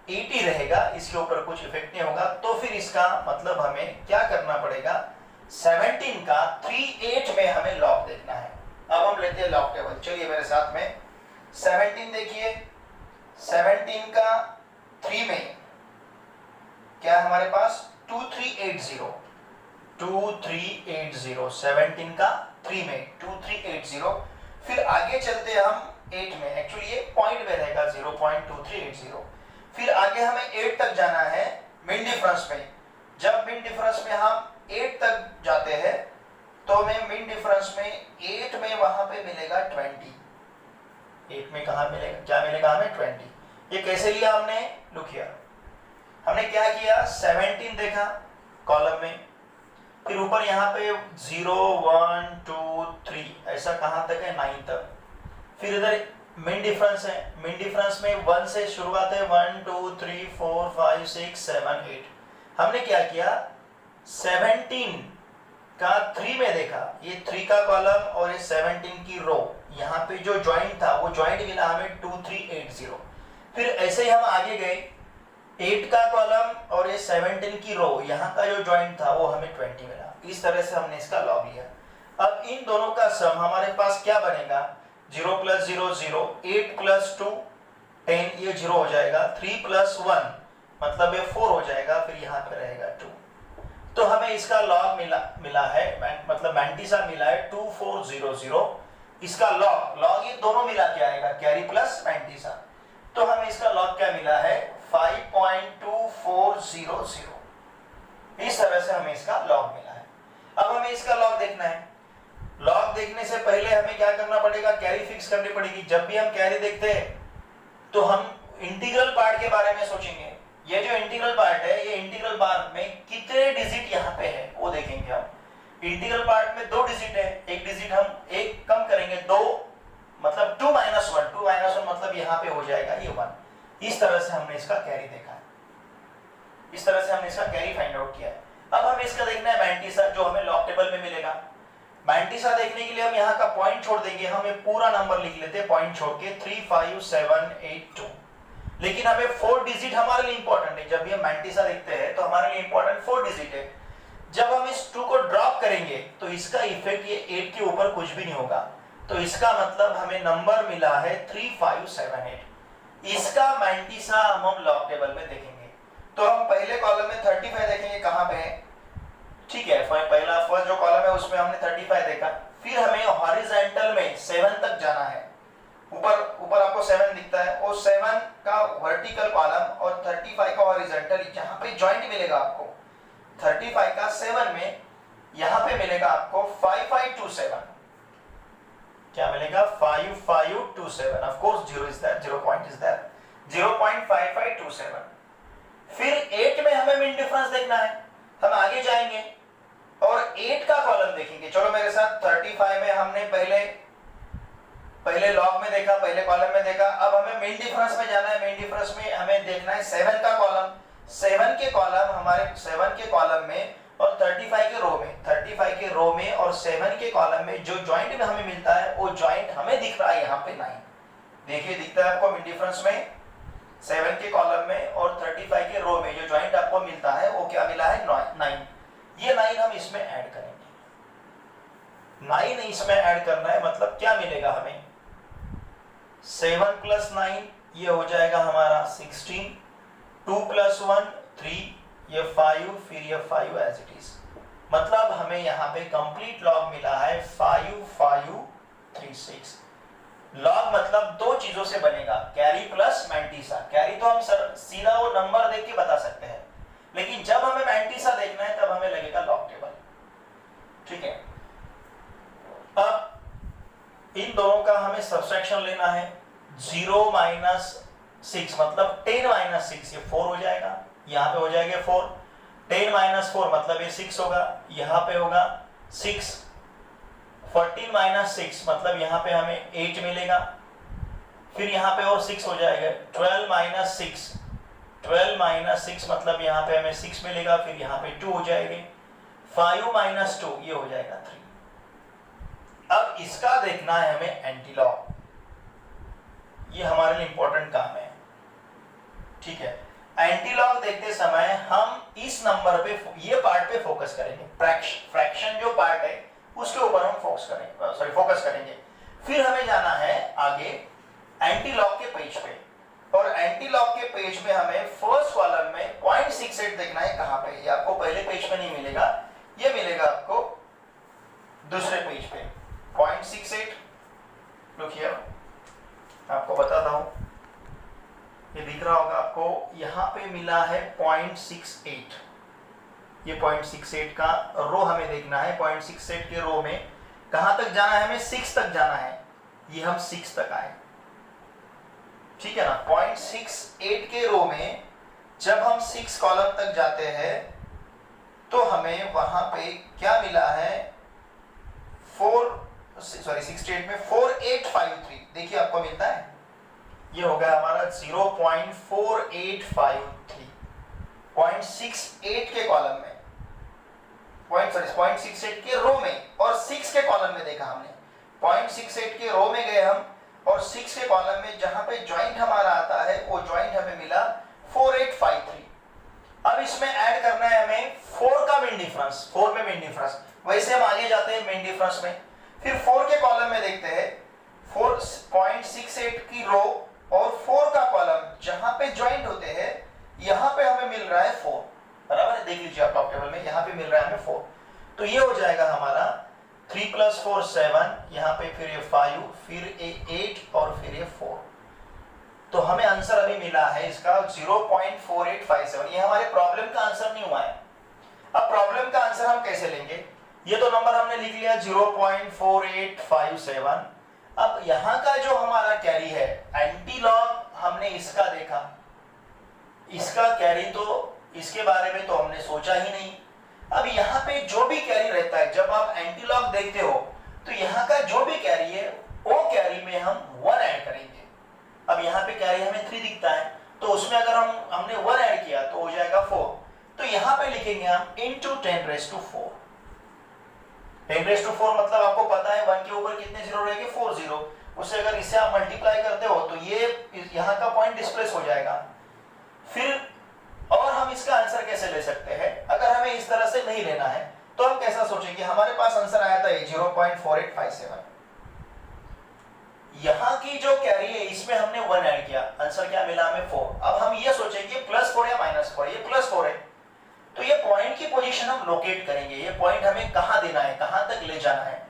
80 रहेगा, इसके ऊपर कुछ इफेक्ट नहीं होगा। तो फिर इसका मतलब हमें क्या करना पड़ेगा, 17 का 38 में हमें लॉग देखना है। अब हम लेते हैं लॉग टेबल, चलिए मेरे साथ में 17 देखिए, 17 का 3 में क्या है हमारे पास 2380, 2380, 17 का 3 में 2380। फिर आगे चलते हैं हम 8 में, एक्चुअली ये पॉइंट में रहेगा 0.2380। फिर आगे हमें 8 तक जाना है मिड डिफरेंस में। जब मिड डिफरेंस में हम 8 तक जाते हैं तो हमें मिड डिफरेंस में 8 में वहां पे मिलेगा 20। 8 में कहा मिलेगा, क्या मिलेगा हमें? 20। ये कैसे लिया हमने? लुक हियर, हमने क्या किया, 17 देखा कॉलम में, फिर ऊपर यहाँ पे 0 1 2 3 ऐसा कहां तक है? 9 तक। फिर इधर मिड डिफरेंस है, मिड डिफरेंस में 1 से शुरुआत है, 1 2 3 4 5 6 7 8। हमने क्या किया, 17 का 3 में देखा, ये 3 का कॉलम और ये 17 की रो, यहाँ पे जो ज्वाइंट था वो ज्वाइंट मिला हमें 2380। फिर ऐसे ही हम आगे गए, 8 का कॉलम और ये 17 की रो, यहाँ का जो ज्वाइंट था वो हमें 20 मिला। इस तरह से हमने इसका लॉग लिया। अब इन दोनों का सम हमारे पास क्या बनेगा? 0 + 0 0, 8 + 2 10, ये 0 हो जाएगा, 3 + 1 मतलब ये 4 हो जाएगा, फिर यहाँ पे रहेगा 2। तो हमें इसका लॉग मिला है, मतलब मैंटिसा मिला है 2400। इसका लॉग ये दोनों मिला के आएगा, कैरी प्लस मैंटिसा। तो हमें इसका लॉग क्या मिला है? 5.2400। इस तरह से हमें इसका लॉग मिला है। अब हमें इसका लॉग देखना है। लॉग देखने से पहले हमें क्या करना पड़ेगा? कैरी फिक्स करनी पड़ेगी। जब भी हम कैरी देखते हैं तो हम इंटीग्रल पार्ट के बारे में सोचेंगे। ये जो इंटीग्रल पार्ट है, ये इंटीग्रल पार्ट में कितने डिजिट यहाँ पे है वो देखेंगे हम। इंटीग्रल पार्ट में 2 डिजिट है, एक डिजिट हम एक कम करेंगे, 2 मतलब 2 - 1, 2 - 1 मतलब यहाँ पे हो जाएगा ये 1। इस तरह से हमने इसका कैरी देखा है, इस तरह से हमने इसका कैरी फाइंड आउट किया है। अब हमें इसका देखना है मैंटिसा, जो हमें लॉग टेबल में मिलेगा। मैंटिसा देखने के लिए हम यहाँ का पॉइंट छोड़ देंगे, हमें पूरा नंबर लिख लेते हैं पॉइंट छोड़ के, 35782। लेकिन हमें 4 डिजिट हमारे लिए इंपॉर्टेंट है। जब भी हम मैंटिसा देखते हैं तो हमारे लिए इंपॉर्टेंट 4 डिजिट है। जब हम इस 2 को ड्रॉप करेंगे तो इसका इफेक्ट ये 8 के ऊपर कुछ भी नहीं होगा। तो इसका मतलब हमें नंबर मिला है 3578। इसका मैंटिसा हम लॉग टेबल में देखेंगे। तो हम पहले कॉलम में 35 देखेंगे, कहां पे है? ठीक है, पहला फर्स्ट जो कॉलम है उसमें हमने 35 देखा। फिर हमें हॉरिजॉन्टल में 7 तक जाना है। ऊपर आपको 7 दिखता है, वो 7 का वर्टिकल कॉलम और 35 का हॉरिजॉन्टल, जहां पे जॉइंट मिलेगा आपको 35 का 7 में, यहां पे मिलेगा आपको 5527। क्या मिलेगा? 5527। Of course 0 is there, 0 point is there, 0.5527। फिर 8 में हमें मिड डिफरेंस देखना है। हम आगे जाएंगे और 8 का कॉलम देखेंगे। चलो मेरे साथ, 35 में हमने पहले लॉग में देखा, पहले कॉलम में देखा। अब हमें मिड डिफरेंस में जाना है। मिड डिफरेंस में हमें देखना है 7 का कॉलम। 7 के कॉलम हमारे 7 के कॉलम में और 35 के रो में, 35 के रो में और 7 के कॉलम में जो ज्वाइंट में हमें मिलता है वो ज्वाइंट हमें दिख रहा है यहाँ पे 9। देखिए, दिखता है आपको मिड डिफरेंस में 7 के कॉलम में और 35 के रो में जो ज्वाइंट आपको मिलता है वो क्या मिला है? 9। ये 9 हम इसमें ऐड करेंगे। 9 इसमें ऐड करना है, मतलब क्या मिलेगा हमें? 7 + 9 ये हो जाएगा हमारा 16, 2 + 1 3, ये 5, फिर ये 5 एज इट इज। मतलब हमें यहाँ पे कंप्लीट लॉग मिला है 5536। लॉग मतलब 2 चीजों से बनेगा, कैरी प्लस मैंटिसा। कैरी तो हम सीधा वो नंबर देख के बता सकते हैं, लेकिन जब हमें मैंटिसा देखना है तब हमें लगेगा लॉग टेबल। ठीक है, अब इन दोनों का हमें सब्सट्रैक्शन लेना है। 0 - 6 मतलब 10 - 6, ये 4 हो जाएगा, यहाँ पे हो जाएगा 4। 10 - 4 मतलब ये 6 होगा, यहाँ पे होगा 6। 14 - 6 मतलब यहाँ पे हमें 8 मिलेगा, फिर यहाँ पे और 6 हो जाएगा। 12 - 6, 12 - 6 मतलब यहाँ पे हमें 6 मिलेगा, फिर यहाँ पे 2 हो जाएंगे। 5 - 2 ये हो जाएगा 3। अब इसका देखना है हमें एंटी लॉग, ये हमारे लिए इंपॉर्टेंट काम है। ठीक है, एंटी लॉग देखते समय हम इस नंबर पे, ये पार्ट पे फोकस करेंगे। फ्रैक्शन जो पार्ट है उसके ऊपर हम फोकस करेंगे। फिर हमें जाना है आगे एंटी लॉग के पेज पे, और एंटी लॉग के पेज में हमें फर्स्ट कॉलम में 0.68 देखना है। कहां पे? ये आपको पहले पेज में नहीं मिलेगा, ये मिलेगा दूसरे पेज पे 0.68, लुक हियर, आपको बताता हूं, ये दिख रहा होगा आपको, यहाँ पे मिला है 0.68, ये 0.68 का रो हमें देखना है। 0.68 के रो में कहां तक जाना है, हमें 6 तक जाना है, ये हम 6 तक आए, ठीक है ना। 0.68 के रो में जब हम 6 कॉलम तक जाते हैं तो हमें वहां पे क्या मिला है, 68 में 4853, देखिए आपको मिलता है, ये हो गया हमारा 0.4853, 0.68 के कॉलम में, 0.68 के रो में, और 6 के कॉलम में देखा हमने, 0.68 के रो में गए हम, और 6 के कॉलम में जहां पे ज्वाइंट हमारा आता है वो ज्वाइंट हमें मिला 4853। अब इसमें ऐड करना है हमें 4 का मेन डिफरेंस, 4 में मेन डिफरेंस, वैसे हम आगे जाते हैं मेन डिफरेंस में। फिर 4 के कॉलम में देखते हैं, 4.68 की रो और 4 का कॉलम जहां पे ज्वाइंट होते हैं, यहां पे हमें मिल रहा है 4, बराबर है, देख लीजिए आप टॉप टेबल में, यहां पे मिल रहा है हमें 4, तो ये हो जाएगा हमारा 3 + 4 7, यहाँ पे फिर ये 5, फिर ये 8 और फिर ये 4, तो हमें आंसर अभी मिला है इसका 0.4857। ये हमारे प्रॉब्लम का आंसर नहीं हुआ है। अब प्रॉब्लम का आंसर हम कैसे लेंगे, ये तो नंबर हमने लिख लिया 0.4857। अब यहाँ का जो हमारा कैरी है, एंटी लॉग हमने इसका देखा, इसका कैरी तो इसके बारे में तो हमने सोचा ही नहीं। अब यहाँ पे जो भी कैरी रहता है, जब आप एंटी लॉग देखते हो तो यहाँ का जो भी कैरी है वो कैरी में हम 1 ऐड करेंगे। अब यहाँ पे कैरी हमें 3 दिखता है, तो उसमें अगर हमने 1 ऐड किया तो हो जाएगा 4, तो यहाँ पे लिखेंगे हम into 10⁴। 10⁴ मतलब आपको पता है 1 के ऊपर कितने जीरो रहेंगे, 4 जीरो, उससे अगर इससे आप मल्टीप्लाई करते हो तो ये यहाँ का पॉइंट डिस्प्लेस हो जाएगा। फिर और हम इसका आंसर कैसे ले सकते हैं, अगर हमें इस तरह से नहीं लेना है तो हम कैसा सोचेंगे, हमारे पास आंसर आया था 0.4857, यहाँ की जो कैरी है इसमें हमने 1 ऐड किया, आंसर क्या मिला हमें 4। अब हम ये सोचेंगे +4 या -4, ये +4 है, तो ये पॉइंट की पोजीशन हम लोकेट करेंगे, ये पॉइंट हमें कहां देना है, कहां तक ले जाना है।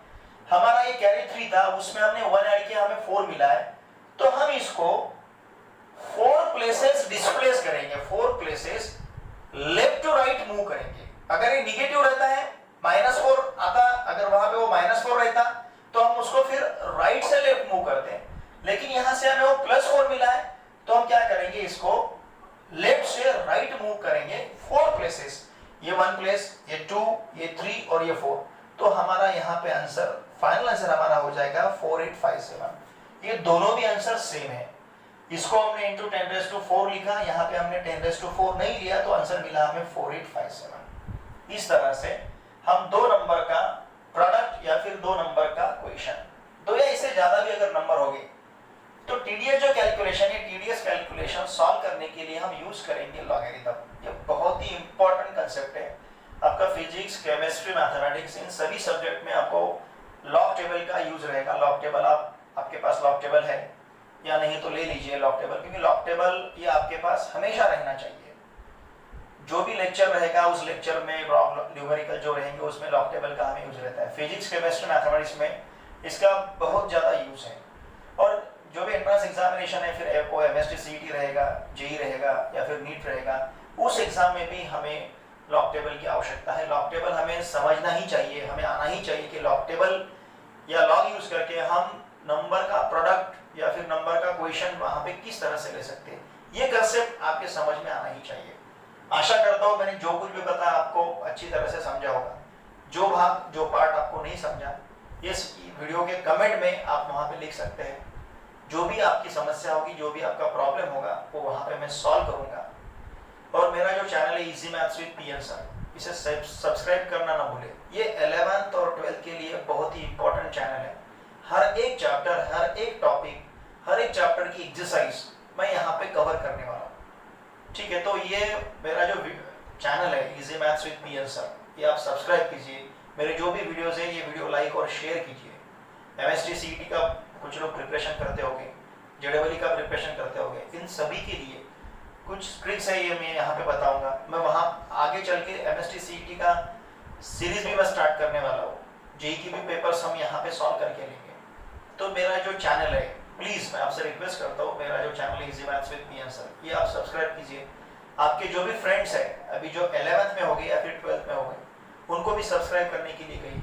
हमारा ये कैरी 3 था, उसमें हमने 1 ऐड किया, हमें 4 मिला है, तो हम इसको 4 प्लेसेस डिस्प्लेस करेंगे, 4 places left to right move करेंगे। अगर ये निगेटिव रहता है, -4 आता, अगर वहां पे वो -4 रहता तो हम उसको फिर राइट से लेफ्ट मूव करते हैं, लेकिन यहां से हमें वो +4 मिला है, तो हम क्या करेंगे, इसको लेफ्ट से राइट मूव करेंगे 4 प्लेसेस, ये 1 प्लेस, ये 2, ये 3 और ये 4, तो हमारा यहाँ पे आंसर, फाइनल आंसर हमारा हो जाएगा 4857। ये दोनों भी आंसर सेम है, इसको हमने into 10⁴ लिखा, यहाँ पे हमने 10⁴ नहीं लिया, तो आंसर मिला हमें 4857। इस तरह से हम 2 नंबर का प्रोडक्ट या फिर 2 नंबर का क्वेश्चन, 2 या इससे ज्यादा भी अगर नंबर होंगे तो टीडीएस जो कैलकुलेशन है, टीडीएस कैलकुलेशन सॉल्व करने के लिए हम यूज करेंगे लॉगरिथम। ये बहुत ही इंपॉर्टेंट कंसेप्ट है, आपका फिजिक्स, केमिस्ट्री, मैथमेटिक्स, इन सभी सब्जेक्ट में आपको लॉग टेबल का यूज रहेगा। लॉग टेबल आपके पास लॉग टेबल है या नहीं तो ले लीजिए लॉग टेबल, क्योंकि लॉग टेबल ये आपके पास हमेशा रहना चाहिए। जो भी लेक्चर रहेगा उस लेक्चर में न्यूमेरिकल जो रहेंगे उसमें लॉग टेबल का हमें यूज रहता है। फिजिक्स, केमिस्ट्री, मैथमेटिक्स में इसका बहुत ज्यादा यूज है। और जो भी एंट्रेंस एग्जामिनेशन है, फिर वो एमएसटी सीईटी रहेगा, जेई रहेगा या फिर नीट रहेगा, उस एग्जाम में भी हमें लॉग टेबल की आवश्यकता है। लॉग टेबल हमें समझना ही चाहिए, हमें आना ही चाहिए कि लॉग टेबल या लॉग यूज करके हम नंबर का प्रोडक्ट या फिर नंबर का क्वेश्चन वहां पे किस तरह से ले सकते हैं। ये कंसेप्ट आपके समझ में आना ही चाहिए। आशा करता हूँ मैंने जो कुछ भी बताया आपको अच्छी तरह से समझा होगा। जो भाग, जो पार्ट आपको नहीं समझा, इस वीडियो के कमेंट में आप वहां पे लिख सकते हैं। जो भी आपकी समस्या होगी, जो भी आपका प्रॉब्लम होगा, वो वहां पे मैं सॉल्व करूंगा। और मेरा जो चैनल है easy maths with PN sir, इसे सब्सक्राइब करना ना भूले। ये 11th और 12th के लिए बहुत ही इंपॉर्टेंट चैनल है। हर एक चैप्टर, हर एक टॉपिक, हर एक चैप्टर की एक्सरसाइज मैं यहाँ पे कवर करने वाला हूँ। ठीक है, तो ये मेरा जो चैनल है easy maths with PN sir, ये आप सब्सक्राइब कीजिए। मेरे जो भी वीडियोस है ये वीडियो लाइक और शेयर कीजिए। एमएसटी सीईटी का कुछ लोग प्रिपरेशन करते होंगे, जेडबलई का प्रिपरेशन करते होंगे, इन सभी के लिए कुछ ट्रिक्स है ये मैं यहाँ पे बताऊंगा। मैं वहाँ आगे चल के एमएसटी सीईटी का सीरीज भी मैं स्टार्ट करने वाला हूँ, जेई की भी पेपर्स हम यहाँ पे सॉल्व करके लेंगे। तो मेरा जो चैनल है, प्लीज़ मैं आपसे रिक्वेस्ट करता हूँ, मेरा जो चैनल है easy maths with PN sir, ये आप सब्सक्राइब कीजिए। आपके जो भी फ्रेंड्स हैं, अभी जो 11th में हो गए या फिर 12th में हो गए, उनको भी सब्सक्राइब करने के लिए कहिए।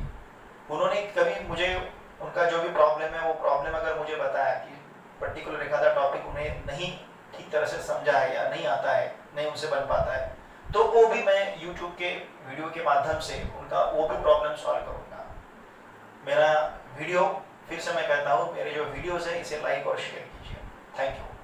उन्होंने कभी मुझे उनका जो भी प्रॉब्लम है वो प्रॉब्लम अगर मुझे बताया कि पर्टिकुलर एक आधा टॉपिक उन्हें नहीं ठीक तरह से समझा है या नहीं आता है, नहीं उनसे बन पाता है, तो वो भी मैं यूट्यूब के वीडियो के माध्यम से उनका वो भी प्रॉब्लम सॉल्व करूँगा। मेरा वीडियो फिर से मैं कहता हूँ, मेरे जो वीडियोज़ है इसे लाइक और शेयर कीजिए। Thank you.